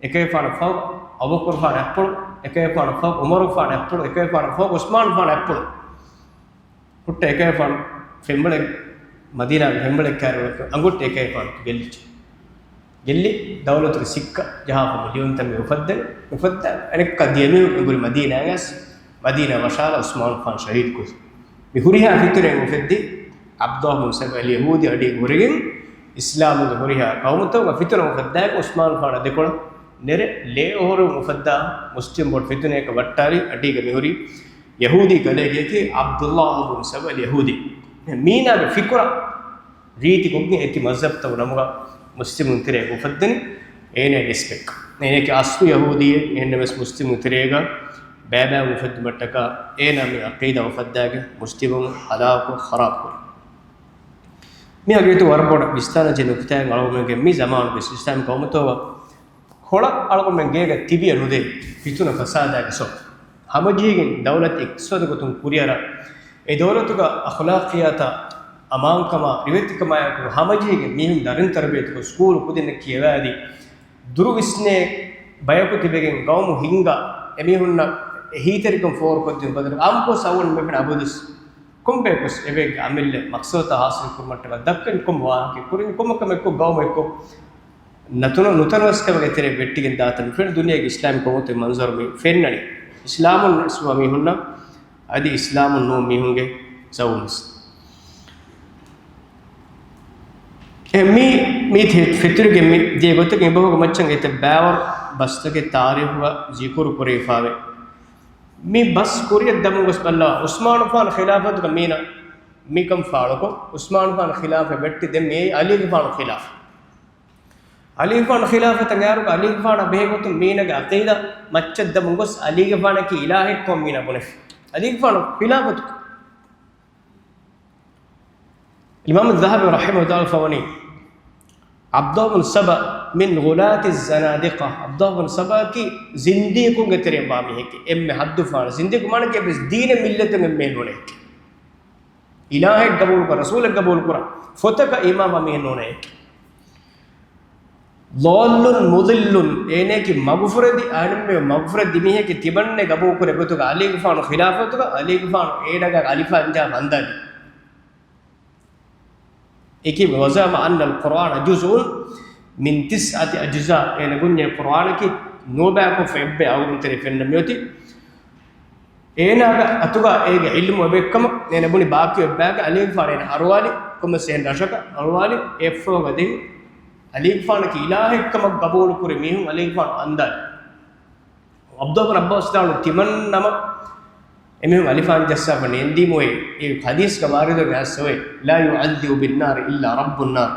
එකේ පාන ෆව් අබුබකර් ෆාන අප්පුල් එකේ පාන ෆව් උමර් ෆාන අප්පුල් එකේ පාන ෆව් උස්මාන් ෆාන අප්පුල් පුට්ට එකේ පාන ෆෙම්බලෙ මදීනා ෆෙම්බලෙ කාරවක අඟොට්ටි එකේ පාන ගෙල්ලි දවලතුගේ සික්ක ජහාප මිලියන් තමයි උෆද්ද අනෙක් කදියමි උගුරි මදීනා යස් මදීනා වශාල උස්මාන් ෆාන ශහීද් කුස් මිහුරිහා ෆිතුරේ උෆද්දි අබ්දුල් මුසබල් යහූදි අඩි ගොරගෙන් ඉස්ලාමුගේ හොරිහා කවුමතෝ ෆිතුන උෆද්දාක උස්මාන් ෆාන දෙකොළ ನೆರೆ ಲೇ ಓರು ಮುಫದ್ದ ಮುಸ್ಲಿಂ ಬೋರ್ಡ್ ಫಿತುನೇಕ ವಟ್ಟಾರಿ ಅಡಿಗ ಮಿಹುರಿ ಯಹೂದಿ ಗಲೆಗೆ ಅಬ್ದುಲ್ಲಾಹ್ ಇಬ್ನ್ ಸಬಲ್ ಯಹೂದಿ ಮೀನಾಗ ಫಿಕ್ರ ರೀತಿ ಕೊಗ್ನಿ ಎತಿ ಮಜ್ಹಬ್ ತವ ನಮಗ ಮುಸ್ಲಿಂ ಉಂತಿರೆ ಮುಫದ್ದನಿ ಏನೇ ರೆಸ್ಪೆಕ್ಟ್ ನೇನೆಕೆ ಅಸ್ಲು ಯಹೂದಿ ಏನೇ ಮೆಸ್ ಮುಸ್ಲಿಂ ಉಂತಿರೆಗ بابا وفد متكا اينا مي عقيده وفداك مسلمون علاقه خراب كل مي اگيتو وربوட විස්තර ජනකතයන් අලුමෙන්ගේ මේ زمان බිස් ඉස්ලාම් කවමතෝ හොල අලුමෙන්ගේ තිබිය නුදේ පිතුන ෆසාදාක සො හමජීගෙන් දවලත් එක්ස්වද ගතුන් කුරියර ඒ දවලතුක අඛලාකියත අමාන්කම රිවිතිකම යකු හමජීගෙන් මිහුන් දරින් තරබේතක ස්කූල් කුදින්න කියවෑදී දුරු විස්නේ බයකු තිබෙගෙන් ගවමු හිංගා එමිහුන්න හීතරිකම් ෆෝර් කොද්දින් බදර අම්කෝ සවුන් මෙපෙන අබුදුස් කුම්බේකුස් එවෙග අමිල්ල මක්සෝත හාසිල් කුමට්ටක දක්කන් කුම් වාහකේ කුරින් කුමකම එක්ක ගවම එක්ක නතුනවස්කමගේ තෙරේ වෙට්ටිගෙන් දාතන් ෆෙන් දුනියගේ ඉස්ලාම් කොමොතේ මන්සර් මේ ෆෙන්නනි ඉස්ලාමුන් ස්වාමී හුන්න අදි ඉස්ලාමුන් නෝ මිහුන්ගේ සවුන්ස් මේ ෆිතුරුගේ මේ ජීවිතේ බොහෝ මච්චන් එත බෑවර් බස්තගේ තාරිහුව ජීකුරු කුරීෆාවේ මේ බස් කුරිය දමුගස් බල්ලා උස්මාන් ෆාන් ඛිලාෆත් ගමීනා මිකම් ෆාලකෝ උස්මාන් ෆාන් ඛිලාෆ වෙට්ටි දෙ මේ අලි ෆාන් ඛිලාෆ අලි ෆාන් ඛිලාෆත ගාරුක අලි ෆාන් බෙහෙගොතු මීනගේ අකීදා මච්ච දමුගස් අලි ෆාන් කි ඉලාහෙක් කොම් මීනා බොනේ අලි ෆාන් ඛිලාෆත් ඉමාම් الذهبي رحمه الله فوني عبد الله بن سبا من غلاة الزنادقة عبد الله بن سبا کی زندگی کے تیرے بامی ہے کہ ام حد فان زندگی مان کے بس دین ملت میں مہنونے الہ قبول کر رسول قبول کر فتک امام مہنونے ضال مضل اینے کی مغفرت ان میں مغفرت دی ہے کہ تبن نے قبول کرے تو علی فان خلافت کا علی فان اینا کا علی فان جا بندہ ایک وزعم ان القرآن جزء من 9 أجزاء يعني قلنا القرآن كي نوبا كو فيب أو نتري في النميوتي إينا أتوقع إيه علم وبكم يعني بني باقي وباقي عليك فارين أروالي كم سين رشك أروالي إفرو غدي عليك فان كي إلهي كم قبول كريمهم عليك فان أندال عبد الله رب استعان تمن نما إمهم ألفان جسا فنيندي موي إيه حديث كبارد وجاسوي لا يعذب بالنار إلا رب النار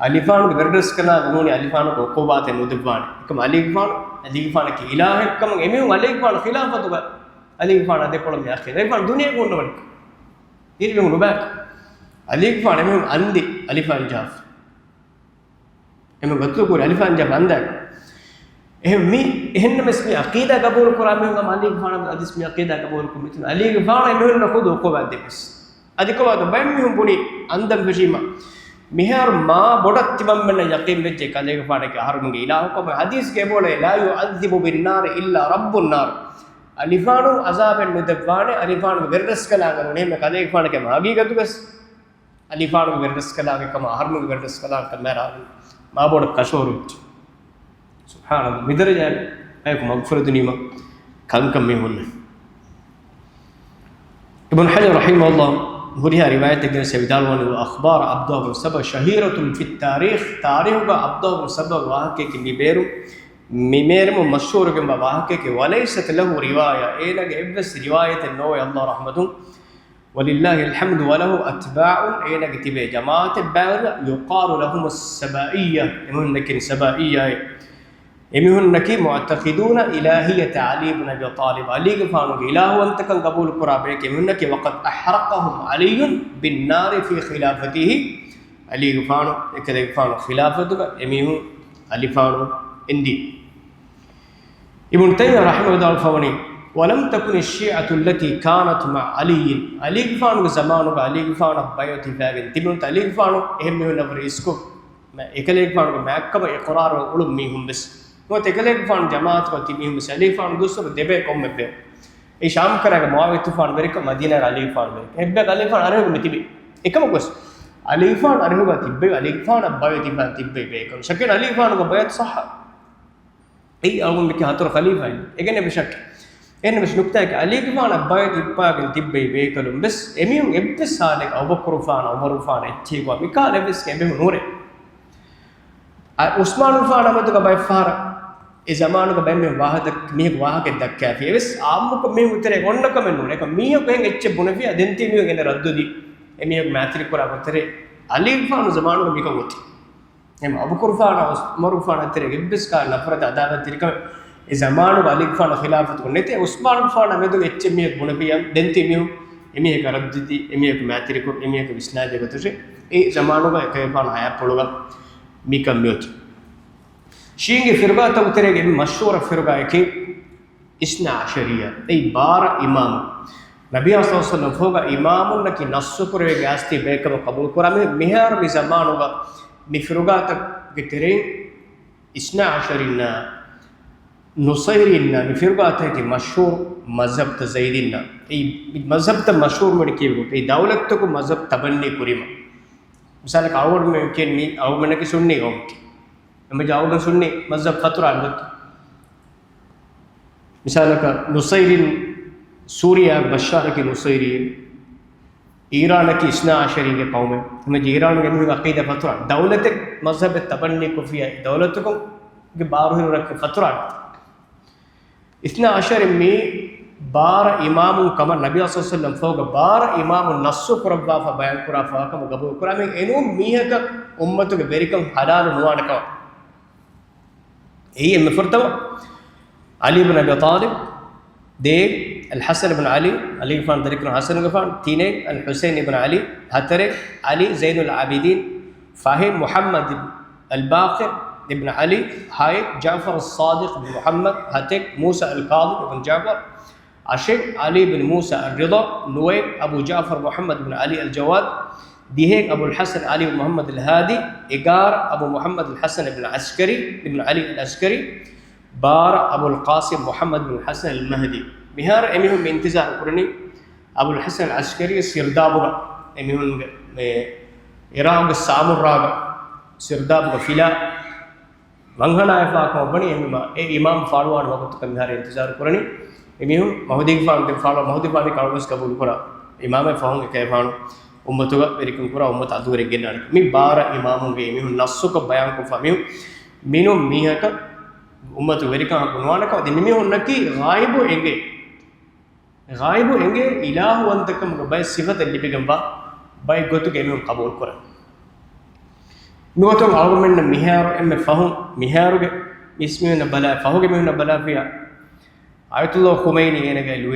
अलीफान को गर्दस करना उन्होंने अलीफान को कोबात है मुदब्बान कम अलीफान की इलाह कम एमे अलीफान खिलाफत होगा अलीफान अदे कोलम याखे अलीफान दुनिया को उन्होंने ये भी उन्होंने बैक अलीफान एमे अंधी अलीफान जाफ एमे गत्तो को अलीफान जाफ अंधा एमे मी एहन में इसमें अकीदा कबूल करा में हम अलीफान अदिस में अकीदा कबूल को मिथुन अलीफान एमे न खुद कोबात दे बस अदे कोबात बैम में हम बुनी अंदम फशीमा मिहर माँ बोड़ा तिबम में न यकीन में जे काले के फाड़े के हर मंगे इलाह को मैं हदीस के बोले ला युअज़्ज़िबु बिन्नार इल्ला रब्बुन नार अलिफानु अज़ाब मुदब्बाने अलिफान विरदस कला उन्हें मैं काले के फाड़े के मागी का तो बस अलिफान विरदस कला के कमा हर मंगे विरदस कला का मेरा माँ बोड़ा कशोर सुभान अल्लाह मिदर जाए मैं को मग़फ़िरत नीमा कम कम में होने इब्न हजर रहिमहुल्लाह बुरिया रिवायत के सविदाल वन अखबार عبد الله بن سبا شهيرة في التاريخ تاريخ का عبد الله بن سبا वाक़े की मिमेर मशहूर के वाक़े के वलैसत लहु रिवाया ए लगे इब्स रिवायत नो अल्लाह रहमतु वलिल्लाहि अलहम्द वलहु अतबाउ ए लगे तिबे जमात बार युक़ाल लहुम السبائية इमहुन सबाइया इमहुन की मुअतक़िदून इलाहियत अली इब्न अबी तालिब अली के फानु के इलाह अंत का कबूल कुराबे के इमहुन के वक़्त अहरक़हुम अली बिन्नार फी खिलाफतिही अली के फानु एक फानु खिलाफत का इमहुन अली फानु इंदी इब्न तैमिय्या रहमहुल्लाह फवनी वलम तकुन الشيعة التي كانت مع علي अली के फानु के ज़मानु का अली के फानु बैत फैगन तिबन अली के फानु इमहुन नवर इसको मैं एकले के फानु मैं कब इक़रार उलम मिहुम बस वो तेकले फान जमात को तिमी मुसली फान गुस्सा देबे कम में बे ए शाम करेगा मुआविया तूफान मेरे को मदीना अली फान में हेब्बे अली फान अरे में तिबी एकम कुछ अली फान अरे होगा तिब्बे अली फान अब्बावे तिबा तिब्बे बे कम शकिन अली फान को बैत सह ए अगुन के हाथर खलीफा है एगने बेशक इन मश नुक्ता है कि अली फान अब्बावे तिब्बा के तिब्बे बे कलम बस एमियम एब्बे साले अबू बकर फान उमर फान अच्छी को मिकाल बस के बे नूरे उस्मान फान अमद का बैफार इस ज़माने का बैम वाह तक मी वाह के दक क्या थी बस आम को मी उतरे कौन का मैं नूरे का मी कहेंगे अच्छे बुने भी अदिंती मी कहेंगे रद्द दी मी मैत्री को राव तेरे अली फान ज़माने में मी का होती हम अबू बकर फान उमर फान तेरे गिब्बिस का नफरत अदावत तेरे का e zamanu ali gfana khilafatu nete usman gfana medu echmi bunabiyan denti miu emi ek radditi emi ek matriku emi ek visnade gotuse e zamanu ga ek gfana haya poluga mikam miut shinge firqa ta uterege mashhur firqa ek isna ashariya ei bar imam nabi sallallahu alaihi wasallam foga imamun naki nassu kurwe gasti bekam qabul kurame mihar mi zamanu ga mi firqa ta gitere isna asharina nusayrinna mi firqa ta ki mashhur mazhab ta zaidinna ei mazhab ta mashhur modi kiyo ei dawlat ko mazhab tabanni kurima misal ka award me ken mi aw mane ki sunni om me jawda sunni mazhab fatra albat misal ka nusayrin Surya बशार की नुसैरी ईरान की इसना आशरी के कौम में हमें ईरान के में अकीदा फतरा दौलत मजहब तबन्नी कुफिया दौलत को के बारह रख फतरा इसना आशर में बार इमाम कमर नबी सल्लल्लाहु अलैहि वसल्लम फोग बार इमाम नस्सु कुरबा फ बयान कुरा फ कम गबो कुरा में एनो मीह का उम्मत के बेरिकम हलाल नुवान का यही मफरतवा अली इब्न अबी तालिब देख الحسن بن علي علي فان ذكر حسن غفان تينه الحسين بن علي هتره علي زين العابدين فاهم محمد الباقر ابن علي هاي جعفر الصادق بن محمد هتك موسى الكاظم بن جعفر عشق علي بن موسى الرضا نويب ابو جعفر محمد بن علي الجواد ديهك ابو الحسن علي بن محمد الهادي ايجار ابو محمد الحسن بن العسكري ابن علي العسكري بار ابو القاسم محمد بن الحسن المهدي بهار اميهم انتظار قرني ابو الحسن العسكري سردابغا اميهم ايراغ سامراغ سردابغا فيلا منغنا يفاق بني امام اي امام فاروان وقت كم بهار انتظار قرني اميهم مهدي فان فالو مهدي فان كالوس قبول قرا امام فهم كيفان امتوغا بريكم قرا امت ادوري گنال مي بار اماموگه اميهم نسوك بيان کو فاميو مينو ميهك امت بريكم گنوانك دي ميهم نكي غائب انگه غائب انگه اله وانتكم باي صفات اللي بيگمبا باي گوتو گيمون قبول كره نوتو argument ميهار ام فهم ميهاروگه اسمه بلا فهوگه ميهن بلا فيا آية الله خميني ينگه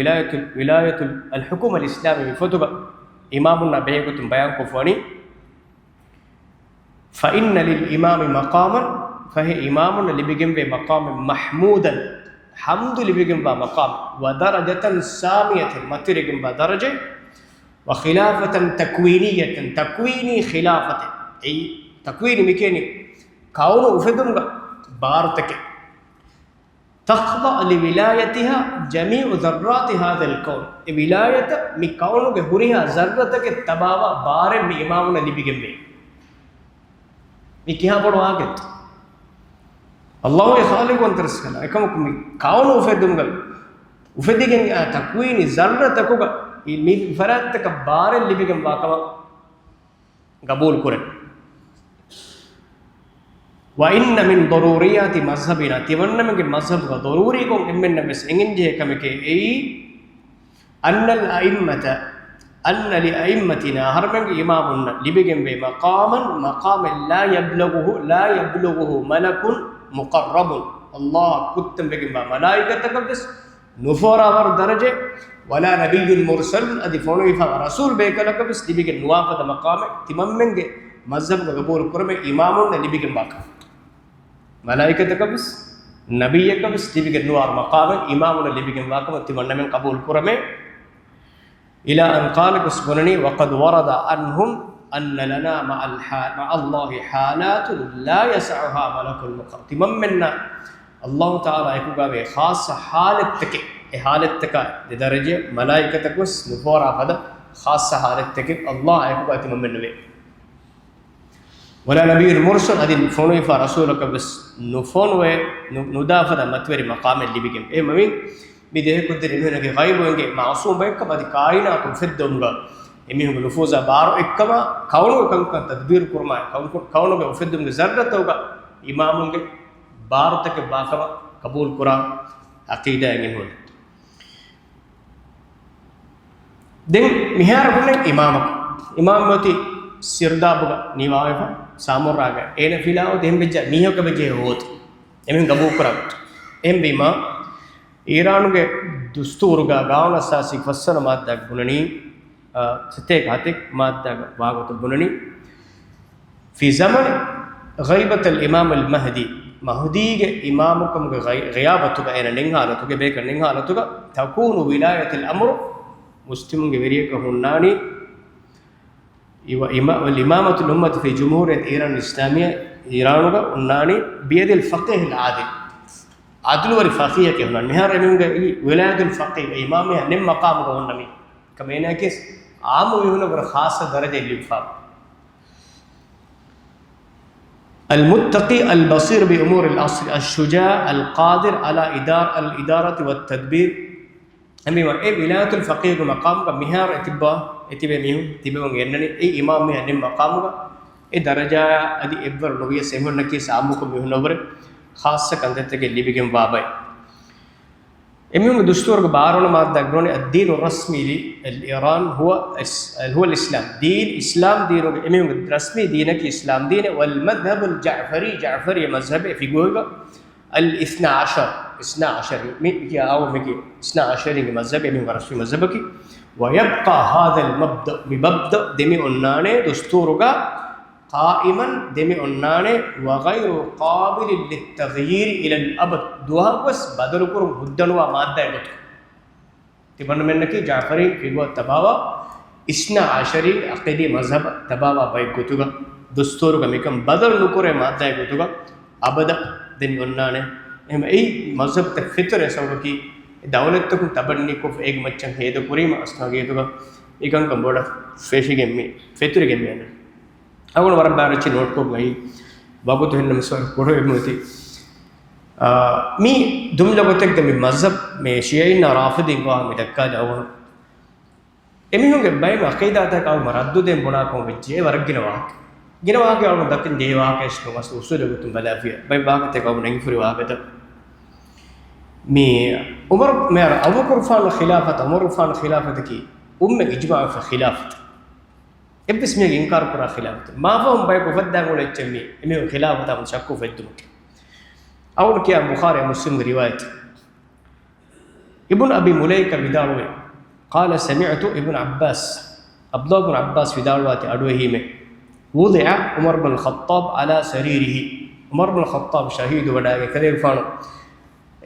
ولاية الحكومة الإسلامية بفتوغا إمامنا بيگوتم بيان كفواني فإن للإمام مقاما فهي إمامنا اللي بيگمبه مقام محمودا حمد لبيگم با مقام ودرجة سامية مترگم با درجة وخلافة تكوينية تكويني خلافة أي تكويني مكيني كون وفدم بارتك تخضع لولايتها جميع ذرات هذا الكون ولاية مكون بهريها ذرتك تباوا بار من إمامنا لبيگم به مكيها بڑو آگت الله خالق وانترسكنا اكمكم كاون وفدمغل وفديگن تكوين ذره تكوغا مي فراتك بار اللي بيگم واكما قبول كره وان من ضروريات مذهبنا تيمنمගේ مذهب ضروري كون امن بس انجه كمكي اي ان الائمه ان لائمتنا هرمن امامنا لبيگم بمقاما مقام لا يبلغه ملك مقرب الله كتم بجنب ملائكة بس نفورا ور درجة ولا نبي مرسل أدي فونو يفا رسول بيكلا بس دي بيجن نوافة مقام تمامنج مذهب قبول كرم إمامون دي بيجن باك ملائكة بس نبي بس دي بيجن نوار مقام إمامون دي بيجن باك تمامن قبول كرم إلى أن قال بسبنني وقد ورد عنهم أن لنا مع الله حالات لا يسعها ملك المقرب تمامنا الله تعالى يكوغا بخاص حالتك حالتك لدرجة ملائكتك بس نفورا هذا خاص حالتك الله يكوغا تمامنا به ولا نبي المرسل هذه فونو يفا رسولك بس نفون ندافع متوري مقام اللي بيجم إيه مين بده كده إنه غيب وإنه معصوم بيك بعد كائنات وفدهم එමිහුම නුෆූසා බාර එක්කම කවුණු එකක තද්බීර් කුර්මා කවුණුගේ උෆෙද්දුම්ගේ ज़रूरत होगा इमामुंगे බාරතක බාකම කබූල් කුරා අකීදා එමින් හොද දෙන් මිහාර බුනේ ඉමාමති සිර්දාබුග නිවාවෙෆ සාමුරාග එන ෆිලාව දෙම් බෙජ්ජ නිහක බෙජේ හොත් එමින් ගබූ කුරා ಎಂಬಿಮಾ ಈರಾನ್ಗೆ ದುಸ್ತೂರುಗ ಗಾವನ ಸಾಸಿ ಫಸ್ಸನ ಮಾದ್ದಾಗ ಬುನನಿ ಸತೆ ಘಾತಿಕ್ ಮಾದ್ದಾಗ ವಾಗತು ಬುನನಿ ಫಿ ಜಮನ್ ಗೈಬತ್ ಅಲ್ ಇಮಾಮ್ ಅಲ್ ಮಹದಿ ಮಹದಿಗೆ ಇಮಾಮಕಮ್ಗೆ ಗಯಾಬತುಗ ಏನ ನಿಂಗಾಲತುಗೆ ಬೇಕ ನಿಂಗಾಲತುಗ ತಕೂನು ವಿಲಾಯತ್ ಅಲ್ ಅಮ್ರು ಮುಸ್ಲಿಮ್ಗೆ ವೆರಿಯಕ ಹುನ್ನಾನಿ والإمامة الأمة في جمهورية إيران الإسلامية إيرانوغا وناني بيد الفقيه العادل عدل والفقيه كهنا نهار ينونغا ولاية الفقيه إمامها نم مقامه ونمي كما ينعكس عام يهنا بر خاصة درجة الإنفاق المتقي البصير بأمور الأصل الشجاع القادر على الإدارة والتدبير أمي ما ولاية الفقيه مقام مهار اتباع ميهم تبعون ينني إمام مه نم مقامه درجة أدي إبر نوية سمون نكيس عامكم ميهم نبر خاصة كنتت اللي بيجون بابي أميهم دستور بارون ما دعوني الدين الرسمي لإيران هو الإسلام دين إسلام دينه أميهم رسمي دينك إسلام دينه والمذهب جعفري مذهب في جوجا الاثنا عشر ميكي أو ميكي اثنا عشر مذهب أميهم رسمي مذهبك ويبقى هذا المبدأ دمي أنانه دستورك قائما دمي أنانه وغير قابل للتغيير إلى الأبد دوها بس بدل كرم هدنوا مادة يبتك تبان منك جعفري في جوا تباوا إثنا عشري عقيدة مذهب تباوا بايقوتوغا دستورك ميكم بدل نكره مادة يبتوغا أبدا دمي أنانه هم أي مذهب تفطر سوكي دولتكم تبني كوف إيج مچن هيدا كوريم أصلا كيدوغا إيكان كمبودا فيشي جمي فيتوري جمي أنا أقول ورا بارتشي نوت كوب غاي باقو تهين نمسوار كورو إبنوتي مي دم لغتك دمي مذهب مي شيعين رافضين قوها مدكا جاوها إمي هونغ بايم عقيدة تك أو مردو دين بنا كون بيجي ورق جنواك أو مدكين ديواك إشتو مسلو وصول لغتم بلافيا بايم باك تك أو نينفري واقتا مي عمر مير أبو كرفان الخلافة عمر كرفان الخلافة كي إجماع في خلافة إبس ميك إنكار كرا خلافة ما فهم بايكو فدا ولا تجمي إمي خلافة من شكو فدمك أول كي البخاري مسلم رواية ابن أبي مليكة بداروي قال سمعت ابن عباس عبد الله بن عباس في داروات أدوهيمه وضع عمر بن الخطاب على سريره عمر بن الخطاب شهيد ولا كذا فانو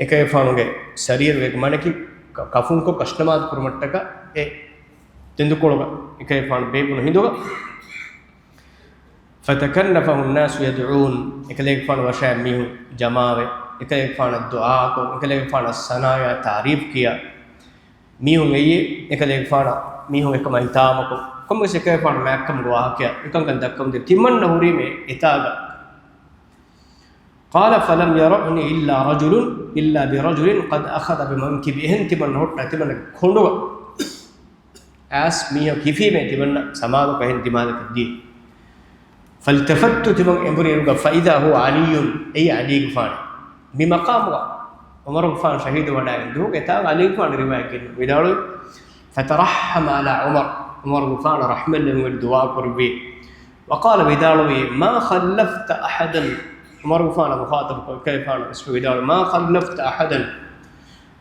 එකේ ෆානුගේ ශරීරයක මනකි කෆුන්කෝ කෂ්ණමාද කුරුමට්ටක ඒ දෙඳුකොළග එකේ ෆාන බේබුන හිඳුග فتكنفه الناس يدعون එකලේ ෆාන වශයෙන් මිහු ජමාවේ එකලේ ෆාන දුආ කෝ එකලේ ෆාන සනායා تعريف කියා මිහු එයේ එකලේ ෆාන මිහු එකම හිතාමකෝ කොම්මස් එකේ ෆාන මැක්කම් ගවා කියා එකං කන් දක්කම් දෙ තිමන්න හුරීමේ ඉතාග قال فلم يرعني إلا برجل قد أخذ بمنكبهن تمن هوت تمن كوندو أس مية كيفي من تمن سماعه كهن دماغ الدين فالتفت تمن إمبرينك فإذا هو أي علي غفان بمقام عمر غفان شهيد وداعي دو كتاب علي غفان رواية ودارو فترحم على عمر غفان رحمة الله والدعاء قربي وقال بدارو ما خلفت أحدا عمر غفان مخاطب كيف أنا اسمه بدار ما خلفت أحدا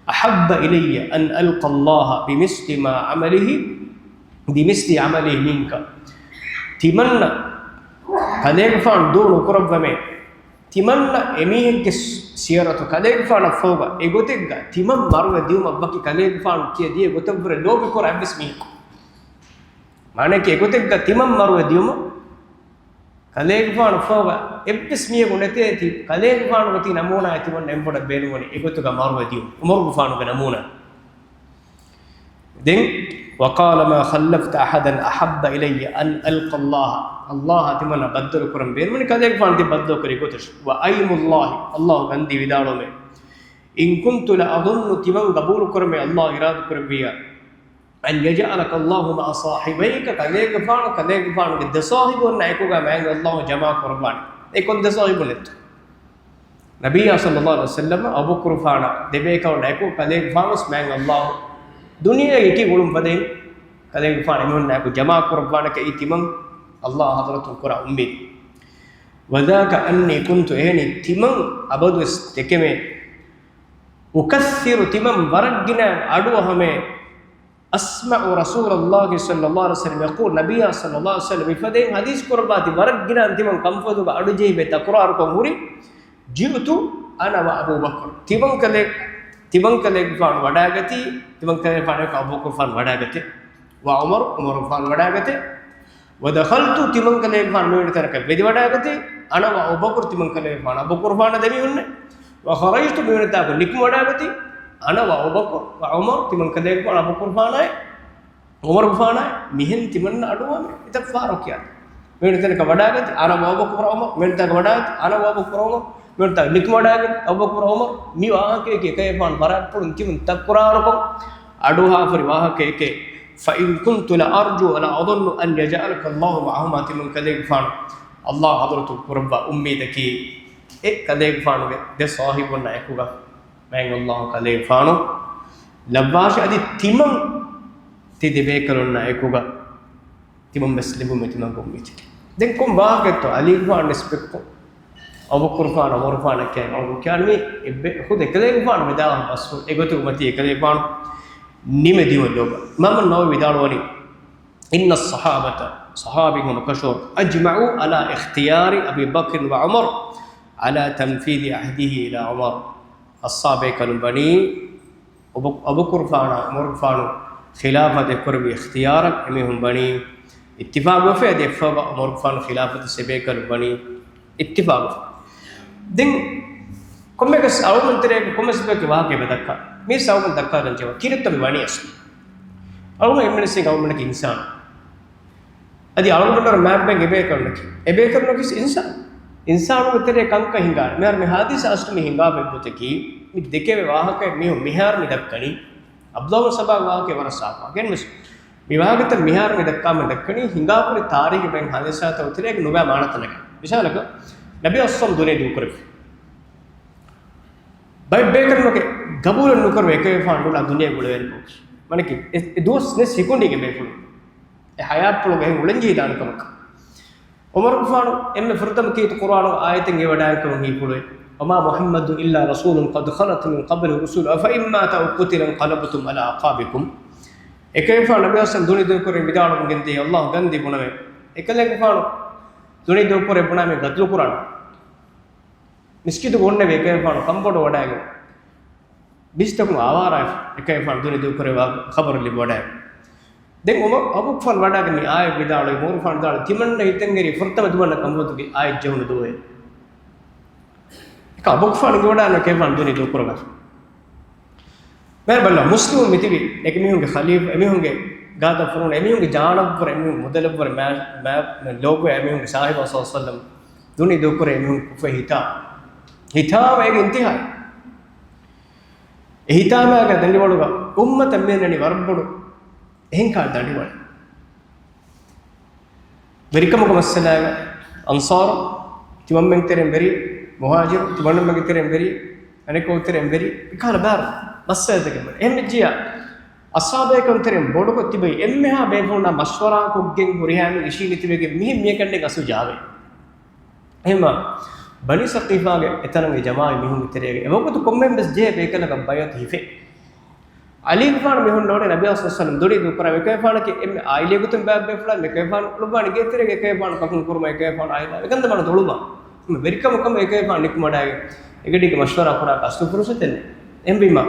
أحب إلي أن ألقى الله بمثل عمله منك تمنى كذلك فان دون قرب ومن تمنى أمين كسيرته كذلك فان فوقا إغوتك تمام مارو ديوم أبكي كذلك فان كي دي إغوتك بره لو بكور أبس ميك معنى كي إغوتك تمام مارو ديوم كذلك فان فوقا إبس مية قلتي كذلك فان وتي نمونا أتمنى نمبر بينوني إغوتك مارو ديوم عمر فان بنمونا دين وقال ما خلفت أحدا أحب إلي أن ألقى الله تمنى بدل كرم بين من كذلك فان تبدل كريكوتش وأيم الله عندي بدارو من إن كنت لأظن تمن قبول كرم الله إراد كرم بيا أن يجعلك الله مع صاحبيك كذلك فان قد صاحب ونعيكوك معين الله جماع قربان يكون ده صاحب لت نبي صلى الله عليه وسلم أبو كرفانا دبيك ونعيكوك كذلك فان معين الله دنيا يكي قولون بدين كذلك فان يمون نعيكو جماع قربان كإتمام الله حضرت القرى أمي وذاك أني كنت تمن أبدو استكمي ಉಕಸ್ಸಿರು ತಿಮಂ ವರಗ್ಗಿನ ಅಡುವ ಹಮೆ ಅಸ್ಮಉ ರಸೂಲುಲ್ಲಾಹಿ ಸಲ್ಲಲ್ಲಾಹು ಅಲೈಹಿ ವಸಲ್ಲಂ ಯಕೂಲ್ ನಬಿಯ ಸಲ್ಲಲ್ಲಾಹು ಅಲೈಹಿ ವಸಲ್ಲಂ ಇಫದೆ ಹದೀಸ್ ಕುರ್ಬಾತಿ ವರಗ್ಗಿನ ತಿಮಂ ಕಂಫದು ಅಡು ಜೈಬೆ ತಕ್ರಾರ್ ಕೊ ಮುರಿ ಜಿತು ಅನ ವ ಅಬೂ ಬಕರ್ ತಿಬಂಕಲೆ ಫಾನ್ ವಡಾಗತಿ ತಿಬಂಕಲೆ ಫಾನ್ ಅಬೂ ಬಕರ್ ಫಾನ್ ವಡಾಗತಿ ವ ಉಮರ್ ಫಾನ್ ವಡಾಗತಿ ವದಖಲ್ತು ತಿಬಂಕಲೆ ಫಾನ್ ಮೇಡ ತನಕ ಬೆದಿ ವಡಾಗತಿ ಅನ ವ ಅಬೂ ಬಕರ್ ತಿಬಂಕಲೆ ಫಾನ್ ಅಬೂ ಬಕರ್ ಫಾನ್ ದಮಿ ಉನ್ನೆ ವ ಖರೈತು ಮೇಡ ತಾಕ ನಿಕ್ಮ ವಡಾಗತಿ ಅನ ವ ಅಬೂ ಬಕರ್ ವ ಉಮರ್ ತಿಬಂಕಲೆ ಫಾನ್ ಅಬೂ ಬಕರ್ ಫಾನ್ ಉಮರ್ ಫಾನ್ ಮಿಹನ್ ತಿಮನ್ನ ಅಡುವ ಇತ ಫಾರುಕಿಯ ಮೇಡ ತನಕ ವಡಾಗತಿ ಅನ ವ ಅಬೂ ಬಕರ್ ಉಮರ್ ಮೇಡ ತನಕ ವಡಾಗತಿ ಅನ ವ ಅಬೂ ಬಕರ್ Umar merta nikmadaga Abu Bakr Umar mi wahake ke kayfan barapun timun takrarko aduha fari wahake ke fa in kuntu la arju wa la adunnu an yaj'alaka Allah ma'ahuma timun kadayfan Allah hadratu qurba ummi daki ek kadayfan ge de sahibun naikuga mang Allah kadayfanu labbash adi timam ti debe kalon naikuga timam muslimu metima gommiti den kom wahake to ali fan respect Abu Bakr fan Umar fan ke Abu Bakr mi ebbe khud ekale fan vidaa bas egotu mati ekale fan nimedi walloga mama naw vidalwani inna as-sahabata sahabihum kashur ajma'u ala ikhtiyari Abi Bakr wa Umar ala tanfidhi ahdihi ila Umar as-sabiqan bani Abu Bakr fan Umar fan khilafat qurbi ikhtiyar emihum bani ittifaq wa fi adfa Umar fan khilafat sabiqan bani ittifaq दिन komme ke sauman tere komme sebe ke waha ke bedakka me sauman dakka ranjewa kirittam wani asu awma immene se gawman ke insan adi alundar map bank ebe karno ki insan tere kanka hinga mer me hadis astu me hinga be bote ki mi dekeve waha ke me mihar mi dakkani abdullah sabah waha ke warasa gen mes විවාහගත මිහාර me dakkama dakkani hinga puri tarikh bank hadisa ta utere ke nuba manatana misalaka Nabi Aslam dunia diukur. Baik beker nak gabulan nukur beker fandu la dunia boleh berbuk. Mana ki? Dua sekundi ke beker. Hayat puluh beker ulangi dan kamak. Umar fandu emme fardam ki Quran ayat yang ewadai kamu hi puluh. Ama Muhammadu illa Rasulun qad khalat min qabli rusul. Afa imma ta'uqtilan qalabtum ala aqabikum. Ekai fandu Nabi Aslam dunia diukur bidalam genti Allah gandi puname. Ekalek fandu दुनिया दो पर पुना में गदलु कुरान मिस्कित गोन्ने वेके फान कंपोड वडाएगा बीस तक आवारा एके फान दुनिया दो पर खबर लि वडाए देख उमर अबु फान वडागे नि आय विदाले मोर फान दाल तिमन ने इतंगेरी फुर्तम दुवन कंपोद की आय जवन दोए का अबु फान गोडा ने के फान दुनिया दो पर मैं बल्ला मुस्लिम मितिवी एक मी होंगे खलीफ एमी होंगे गादा फरोन एमी होंगे जानब पर एमी मुदलब पर मैं लोग एमी होंगे साहिब सल्लल्लाहु दुनिया दो पर एमी होंगे हिता एक इंतहा हिता में अगर दंडी वालों का उम्मत में नहीं वरबड़ो हिंका दंडी वाले बरिकम को मसला है अंसार तिमम में तेरे बेरी मुहाजिर तिमन में तेरे बेरी अनेक को तेरे बेरी इकाल बार मसला है तक एम जिया අස්සාබේ කන්තරෙන් බොඩ කො තිබයි එම්මහා බේෆෝනා මස්වරා කොග්ගෙන් හොරිහාමි ඉෂී නිතිවේගේ මිහි මිය කන්නේ ගසු ජාවේ එහෙම බනි සකීෆාගේ එතනගේ ජමායි මිහුන් ඉතරේගේ එවකතු කොම්මෙන් බස් ජේ බේකලක බයත් හිෆේ අලි ගෆාන මිහුන් නෝනේ නබි අස්සල්ලම් දොඩි දුපර වෙකේෆාන කි එම්මේ ආයිලිය ගුතුම් බෑ බේෆලා මෙකේෆාන ලුබානි ගෙතරේගේ කේෆාන කකුන් කුරුම එකේෆාන ආයිලා එකන්ද මන දොළුමා වෙරිකම කම එකේෆාන නිකුමඩාගේ එකඩික මස්වරා කරා කස්තු පුරුසතෙන්නේ එම්බිමා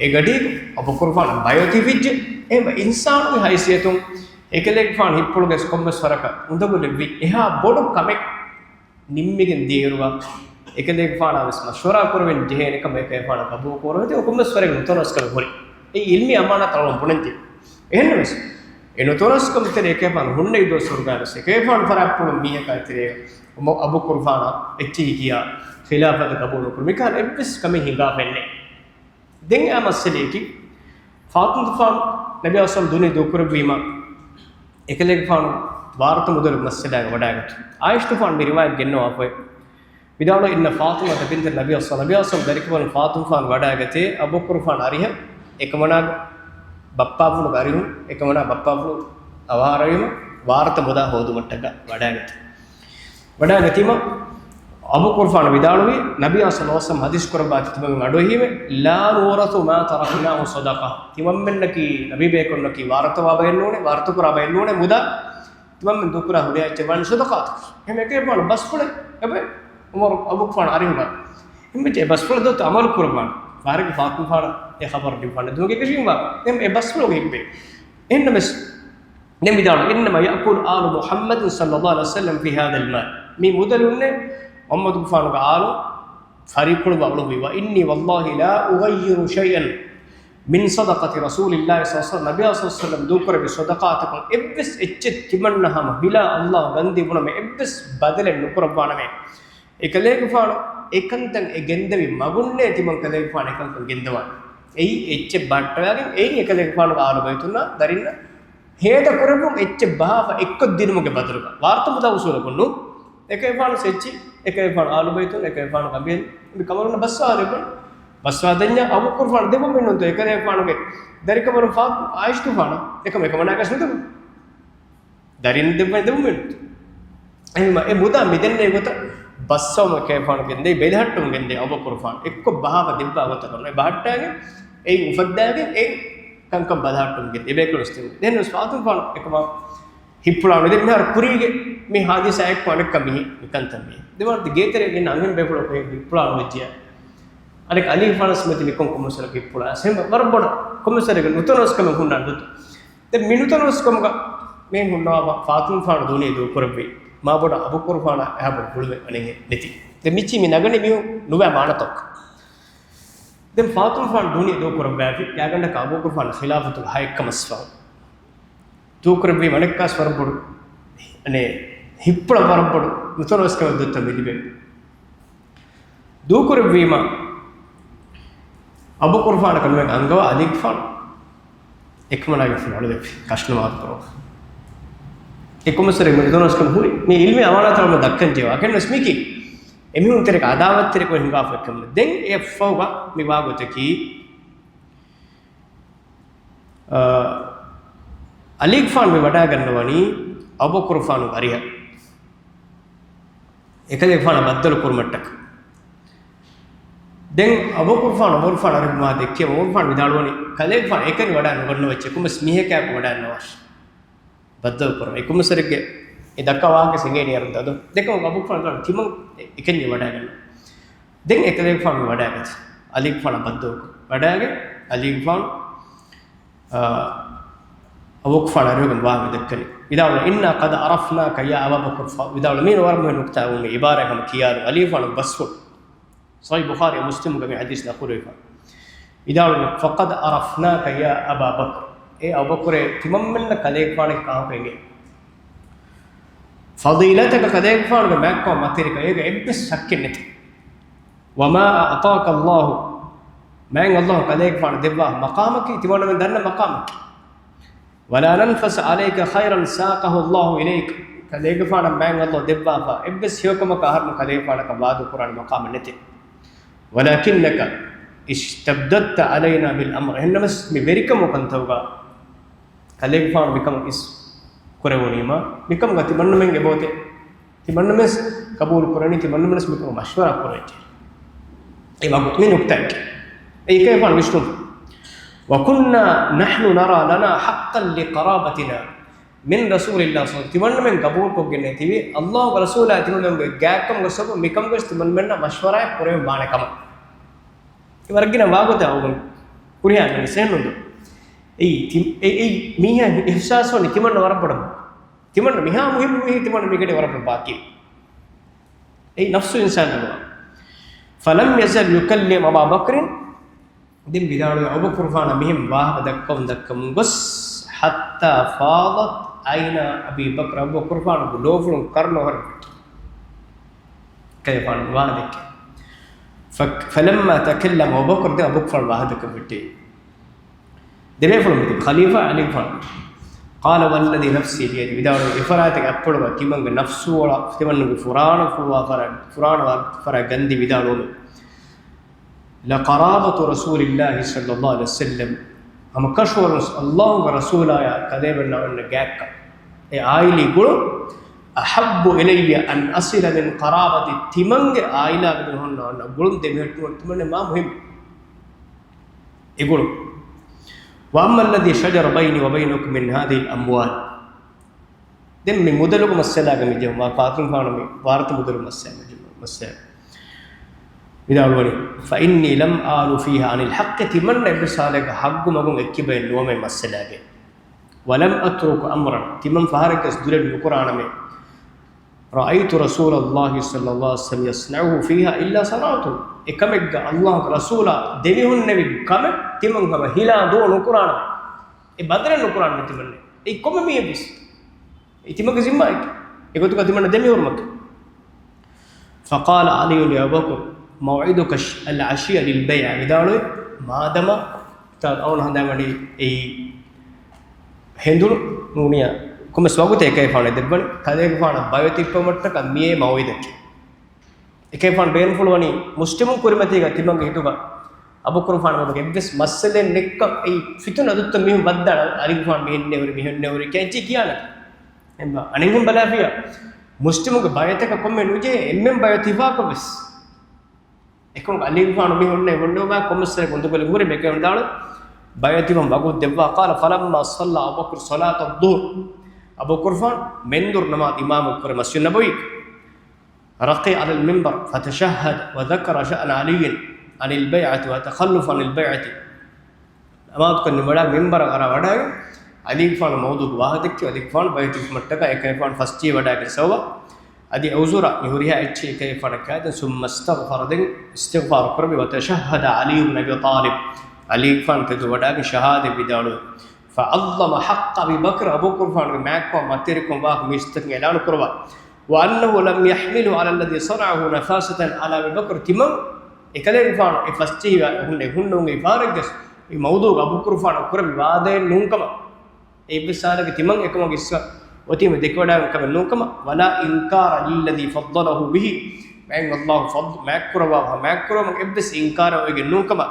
egadi Abu Kurfan bayoti vijje em insanu haysiyatun ekelek fan hippuluge kommes faraka undagule vi eha bodu kamek nimmigen dieruwa ekelek fan aves mashwara kurwen jehene kam ekay fan abu korwete kommes farage utoras kal hori ei ilmi amana talon punenti ehne mes eno toras kam tere ekay fan hunne ido surgares ekay fan farapulu miya ka tere Abu Kurfana etti kiya khilafat qabul kur mikan ebbis kam hinga fenne den a masale ki Fatima fan Nabi Aslam dunia do kur bima ekelek fan Bharat ಮೊದಲು ಮಸ್ಜಿದಾಗ ವಡಾಗತ್ತು ಆಯಿಷ್ಟು ಫಾನ್ ರಿವಾಯತ್ ಗೆನ್ನೋ ಆಫೆ ವಿದಾಳು ಇನ್ನ ಫಾತಿಮಾ ಬಿಂತ್ ನಬಿ ಅಸ್ಸಂ ದರಿಕವನ್ ಫಾತಿಮಾ ಫಾನ್ ವಡಾಗತೆ ಅಬುಬಕರ್ ಫಾನ್ ಅರಿಹ ಏಕಮನಾಗ ಬಪ್ಪಾಫುಳು ಅರಿಹು ಏಕಮನ ಬಪ್ಪಾಫುಳು ಅವಾರಯಮ ಭಾರತ ಮೊದ ಹೋದು ಮಟ್ಟಗ ವಡಾಗತೆ ವಡಾಗತಿಮ أبو قرفان بداروي نبي صلى الله عليه وسلم حديث كربات تمام أدويه لا نورث ما تركناه صدقة تمام منك نبي بيكونك وارث وابينونه وارث كرابينونه مدا تمام من دكرة هدايا جوان صدقات هم كيف بان بس فله أبى عمر أبو قرفان أريهما هم بيجي بس فله ده تعمل قربان فارق فاطمة فان خبر دي فان ده كيف يجيبه هم بس فله كيف إنما نبي دارو إنما يأكل آل محمد صلى الله عليه وسلم في هذا المال مي مدلونه محمد قفان قالوا فريق البعض وإني والله لا أغير شيئا من صدقة رسول الله صلى الله عليه وسلم نبي صلى الله عليه وسلم ذكر بصدقاتكم إبس إجت كمنها بلا الله غندي بنا إبس بدل النكر بنا إكليك فان إكنتن إجندبي ما قلنا تمن كليك فان إكنتن جندوان أي إجت باتراجين أي إكليك فان قالوا بيتنا دارينا هذا كربون إجت بها فإكد دين مك بدرك وارت مدا وصول كنو එකේ පාන සෙච්චි එකේ පාන ආලු බයිතුන් එකේ පාන කම්බියන් මේ කමරුන බස්සාරෙබන් බස්සාදෙන්ය අබු කුර්ෆාන දෙබ මෙන්නොන්ත එකේ පානගේ දරිකමරු ෆාත් ආයිෂ්තු පාන එකම එකමනාකස් නේද දරින් දෙබ මෙන්න එහෙම ඒ මුදා මිදෙන්නේ ගොත බස්සවම එකේ පාන ගෙන්දේ බෙලහට්ටුම් ගෙන්දේ අබු කුර්ෆාන එක්ක බහව දෙබ්බා ගොත කරන ඒ බහට්ටාගේ ඒ උෆද්දාගේ ඒ කංකම් බදහට්ටුම් ගෙන්දේ ඒ බේකලොස්තින් දෙන්න ස්වාතුම් පාන එකම හිප්පුලාන දෙන්න අර කුරීගේ මේ හාදිසයක් කොනක් කමි නිකන්තමි දෙවර්ද ගේතරේ ගෙන අංගෙන් බෙපුල කොයි හිප්පුලාන වෙච්චිය අනෙක් අලි ෆානස් මෙති මිකොන් කොමසල හිප්පුලා සෙම වරබොඩ කොමසලගේ නුතනස්කම හුන්නන් දුත් දෙ මිනුතනස්කම මේ හුන්නවා ෆාතුම් ෆාන දුනේ දු කරබේ මා බොඩ අබු කුර්ෆාන එහබ බුළුවේ අනේ නැති දෙ මිචි මි නගනේ මියු නුබෑ මානතක් දෙ ෆාතුම් ෆාන දුනේ දු කරබේ යාගන්න අබු කුර්ෆාන ඛිලාෆතුල් හයිකමස්ෆා දූකරබේ මණක්කාස් වරබොඩ අනේ හිප්පල වරබොඩ නුතනස්කම දුත් මිදිබේ දූකරබේම අබු කුර්ෆාන කන්නේ අංගව අලික් ෆාන එකමනාගේ ෆලවල දෙපි කෂ්ණමාත් කරෝ එකමසරේ නුතනස්කම හුරි මේ ඉල්මේ අමානතරම දක්කන් ජීවා කන්න ස්මිකි එමිහුන් තරක අදාවත් තරක හිඟා ෆකම් දෙන් ඒ ෆෝවා මේ වාගොතකි අලික් ෆාන් මේ වඩා ගන්නවනි අබු කුර්ෆාන් හරිය එකලේ ෆාන බද්දල කුර්මට්ටක් දැන් අබු කුර්ෆාන් උමර් ෆාන් අරගමා දෙකේ උමර් ෆාන් විදාලවනි කලේ ෆාන් එකනි වඩා නොගන්න වෙච්ච කුම ස්මිහකයක් වඩා නවස් බද්දල කුර්ම එකුම සරගේ ඒ දක්වාගේ සිංගේ නරද දෙකම අබු ෆාන් ගන්න කිම එකනි වඩා ගන්න දැන් එකලේ ෆාන් වඩා ගත්ත අලික් ෆාන් බද්දල වඩාගේ අලික් ෆාන් أبو كفار رجل واحد ذكرني إذا إنا قد عرفناك يا أبا بكر إذا مين ورمه نكتة ومن عبارة هم كيار علي فان بسفر صحيح بخاري مسلم كم حديث نقول إذا فقد عرفناك يا أبا بكر إيه أبو بكر تمامنا كذلك فانك كام كيني فضيلتك كذلك فانك ما كم ماتيرك إيه إبس سكنت وما أعطاك الله ما إن الله كذلك فان دباه مقامك تمامنا من دنا مقامك ولا ننفس عليك خيرا ساقه الله إليك كذلك فانا بين الله دبابا إبس يوكم كهرم كذلك فانا كبعض القرآن مقام النتي ولكنك استبددت علينا بالأمر إنما مبركم وكنتوغا كذلك فانا بكم إس كرهونيما بكم غتي من من جبوته تمن مس قبول قرآني تمن مس بكم مشورة قرآني إيه ما قلت من نكتك إيه كيف فانا بيشتم وكنا نحن نرى لنا حقا لقرابتنا من رسول الله صلى الله عليه وسلم تمن من قبول كوجنة تبي الله ورسوله تمن من جاكم وسب ميكم بس تمن من مشورة كوريم بانه كم يمرقنا واقو تاوون كوريان من سهل أي ميها إحساس وني تمن ورا بدم تمن ميها مهم تمن ميكدي ورا بدم باقي أي نفس إنسان الله فلم يزل يكلم أبا بكر دين بدارو أبو كرفان مهم واه دكم بس حتى فاضت عين أبي بكر أبو كرفان بلوفلون كرنوهر كيف عن واه فلما تكلم أبو بكر ده أبو كرفان واه دكم بتي دبيفلون بتي خليفة علي فان قال والذي نفسي بيده بدارو إفراتك أبلغ كيمان نفسه ولا كيمان فران فرا غندي بدارو لقرابة رسول الله صلى الله عليه وسلم هم كشور الله ورسوله يا كذب النجاك أي عائلي قلوا أحب إلي أن أصل من قرابة تمنج آيلا بهن أنا قلنا دميرت تمنى ما مهم يقولوا وأما الذي شجر بيني وبينكم من هذه الأموال دم مدلكم السلاج مجمع ما قاتم فانمي وارت مدلكم السلاج مسألة إذا أقولي فإني لم آل فيها عن الحق تمنى بسالك حق ما قوم إكبين لوم مسألة ولم أترك أمرا تمن فهارك أسدل القرآن من رأيت رسول الله صلى الله عليه وسلم يصنعه فيها إلا صنعته إكمل الله رسول دميه النبي كم تمن كم هلا دون القرآن بدر القرآن تمن إكمل مية بس إتمك زمائك يقول تمن دميه ورمك فقال علي يا بكر موعدك العشية للبيع إذا ما دام تأون هذا مدي أي هندول نونيا كم سواقو تيكاي فانا دبن كذا فانا بايوتيك بمرتا كمية موعدك إكاي فان بين فلواني مسلمون كورمتي كتيمان كيتوكا أبو كرو فانا ما بس مسألة نكّا أي فتون أدوت ميهم بدر عليك فان ميهن نوري كأنتي كيانا إما أنهم بلا فيها مسلمون كبايوتيك كم نوجه إمم بايوتيفا كبس إكون عليك فان ميهن نوري ما كم سر كنتو كل غوري بكرة دار بايوتيفا بقول دبوا قال فلما صلى أبو بكر صلاة الظهر أبو كرفان مندور نماذج إمام الكريم مسجد النبوي رقي على المنبر فتشهد وذكر شأن علي عن البيعة وتخلف عن البيعة أما تكون نمرة منبر أرى وده أديك فان موضوع واحدك أديك فان بيت متكا إكيف فان فستي وده كسوا أدي أوزورا يهوريها إتشي إكيف فان كذا ثم استغفر كربي وتشهد علي بن أبي طالب علي فان كذا وده شهادة بداله فعظم حق أبي بكر أبو كرفان معكم ماتيركم واق ميستك إعلان كربا وأنه لم يحملوا على الذي صنعه نفاسة على أبي بكر تمام إكلم فان إفستيه هن يفارقس الموضوع أبو كرفان كرب بعدين نونكما إبسالك تمام إكما قصة وتيم دكودا كم نونكما ولا إنكار للذي فضله به مع الله فضل مع كربا إبس إنكار ويجي نونكما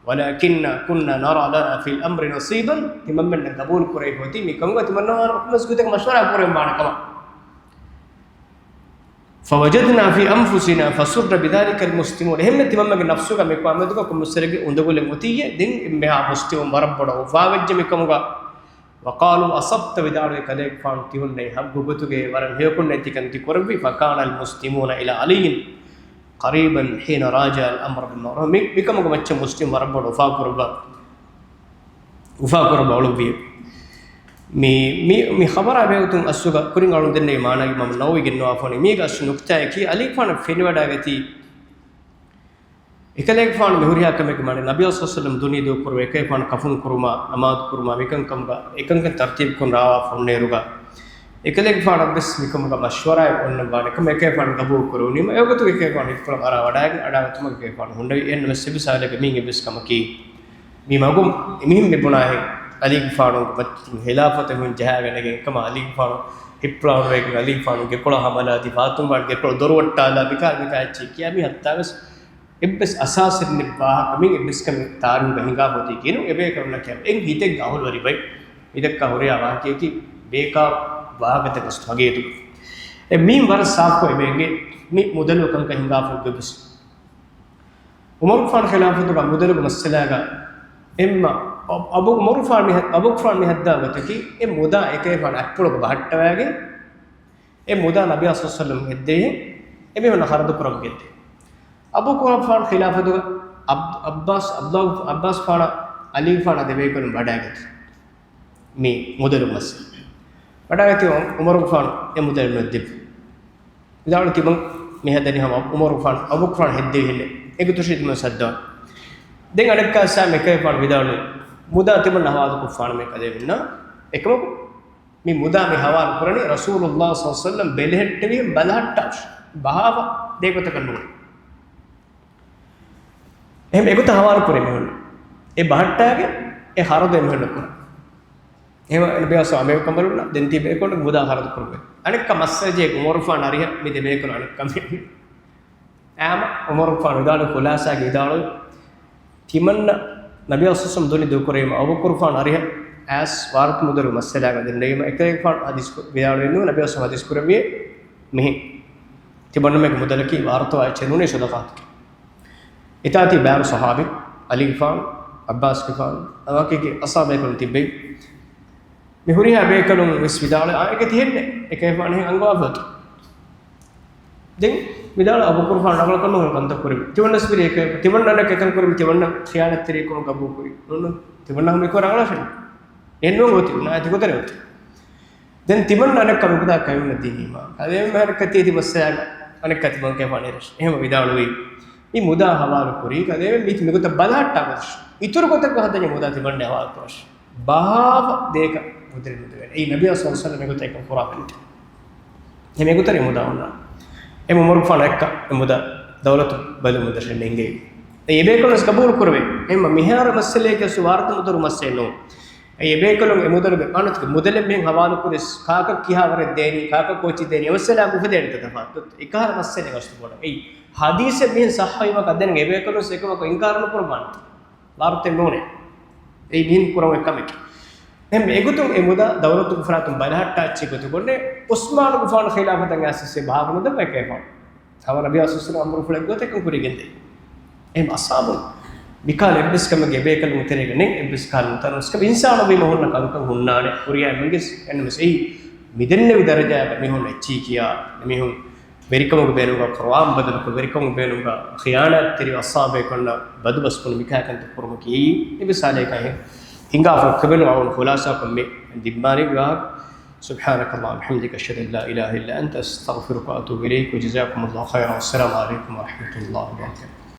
ولكن كنا نرى لنا في الأمر نصيبا تممن قبول كريم وتي ميكمغا تمنى مسكوتك مشورة كريم معنا فوجدنا في أنفسنا فسر بذلك المسلمون هم تممن نفسك ميكوامدك كمسرق وندقول المتية دين إمها مسلم مربنا وفاوج ميكمغا وقالوا أصبت بذلك ذلك فانتهن حب بتوجه ورن هيكون نتيكن تكربي فكان المسلمون إلى علي قريبا حين راجع الأمر بالمعروف بكم كم مسلم وربنا وفاقر بعلوبيه مي خبر أبيهم أسوق كورين على دنيا ما أنا إمام نووي جنوا أفوني ميغا سنوكتا كي علي فان فين ودا غتي إكليك فان مهوريا كم كمان النبي صلى الله عليه وسلم دنيا دو كروي كي فان كفون كروما أماد كروما ميكن كمغا إكن كن ترتيب كن راوا فون نيروغا إكليك فان بس ميكم كم مشورة ونبان كم كي فان كبور كروني ما يوكتو كي فان يفرم أرا ودا أدا تما كي فان هندي إن مسبي سالك مينغ بس كم كي مي ماغوم ميهم مبناه علي فانو خلافة من جهة نجين كما علي فانو هبلان ويك علي فانو كقولا هملا دي فاتون بعد كقولا دروت تالا بكار تشيكيا مي حتى بس إبس أساس النباه كمين إبس كم تارو بهنگا بودي كينو إبه كرنا كيا إن هيتك جاهل وري باي هيتك كهوريا واقعي كي بيكا واقعة كستواجي تو مين ورا صاف كو إبهنگه مي مودلو كم كهنگا فوق بس عمر فان خلافة تو كمودلو بمسألة كا إما أبو فان مهدا وتكي مودا إكيفان أكبر بحتة واجي مودا نبي صلى الله عليه وسلم هديه من خارج كرم كده أبو فان خلافة دو عباس فان علي فان أدبي كون بداعت مي مودر مس بداعت عمر فان مودر ندب إذا أردت بان مهدا نهم عمر فان أبو فان هديه هلا تشيد من صدّا دين أدب كاسا مكيفان بداعت muda timan hawad ko faan me kade winna ekmo mi muda mi hawal kurani rasulullah sallallahu alaihi wasallam belhettevi balahatta bahava dekota kannu ehm ekota hawal kure me honne e bahattage e harade me honne kura ehma nabi asame kambaluna denti be ko muda harad kurbe anikka massaje umar faan ariya mi de be ko anikka me ama umar faan idalo kulasa ge idalo timanna نبي أصلاً دوني دكوريم أبو كرفان أريه as warat mudaru masala ga denne ma ekek fan hadis vidal wennu nabi sallallahu hadis kurawiye mehi tibonna meg mudalaki warto ay chenune sadaqat itati baru sahabi ali fan abbas fan awake ke asabe kon tibbe mehuri habe kalum wis vidal ayke tihenne ekek fan he angwafat den vidal abu kurfan nagal kalum kanta kurawi tibonna spire ek tibonna nak ekan kurawi tibonna khiyanat tiri kon kabu kuri nonno tibonna me ko rangala shen enno goti na ati kodare goti den tibonna nak kam kuda kayunna dinima ade mer kati ti masala anek kati man ke faniresh ehma vidal wi ಈ ಮುದಾ ಹವಾಲು ಕುರಿ ಕದೇ ಮಿತ್ ಮಿಗುತ ಬಲಾಟ್ಟ ಆಗಸ್ ಇತುರು ಗೊತ್ತಕ ಹದನೆ ಮುದಾ ತಿಬಂಡೆ ಹವಾಲು ತೋಷ್ ಬಾವ ದೇಕ ಮುದ್ರೆ ಮುದ್ರೆ ಈ ನಬಿ ಸಲ್ಲಲ್ಲಾಹು ಅಲೈಹಿ ವಸಲ್ಲಂ ಮಿಗುತ ಏಕ ಕುರಾನ್ ಹೆ ಮಿಗುತರಿ ಮುದಾ ಉನ್ನ ಎ ಮುಮರು ಫನಕ್ಕ ಮುದಾ ದೌಲತ್ ಬಲು ಮುದ್ರೆ ನೆಂಗೆ ಈ ಬೇಕಲಸ್ ಕಬೂಲ್ ಕುರ್ವೆ ಎಮ್ಮ ಮಿಹಾರ ಮಸಲೆಗೆ ಸುವಾರ್ತ ಮುದರು ಮಸೆನೋ ಈ ಬೇಕಲು ಮುದರಗೆ ಅನತ್ ಮುದಲೆ ಮೆಂ ಹವಾಲು ಕುರಿಸ್ ಕಾಕ ಕಿಹಾವರೆ ದೇನಿ ಕಾಕ ಕೋಚಿ ದೇನಿ ಅವಸಲ ಮುಫದೆ ಅಂತ ತಫಾತ್ ಇಕಾರ ಮಸಲೆ ವಸ್ತು ಬೋಡ ಈ hadise min sahayma kadden gebe kanu sekama ko inkarna kurban larute none ei min kuram ekkamek em egutum emuda dawlatu gufratum balahatta achi gotu gonne usman gufan khilafatan asise bhagunu da pekema thawa nabi sallallahu amru fulak gote kan kurigende em asabu mikal ebbes kam gebe kanu muterege ne ebbes kal mutanus kam insanu bi mohonna kan hunnane kuriya mengis enmes ei midenne vidaraja mehon echi kiya mehon వెరికముకు బేనుగా ఖురాన్ బదులకు వెరికముకు బేనుగా ఖియానత్ తిరి అస్సాబే కొండ బదు బస్కును మికాకంత కురుమకి ఇవి సాలే కాయే hinga fakabenu awon khulasa kamme dibbani ga subhanak allah bihamdika ashhadu an la ilaha illa anta astaghfiruka wa atubu ilayk wa jazakumullahu khairan. Assalamu alaikum wa rahmatullahi wa barakatuh.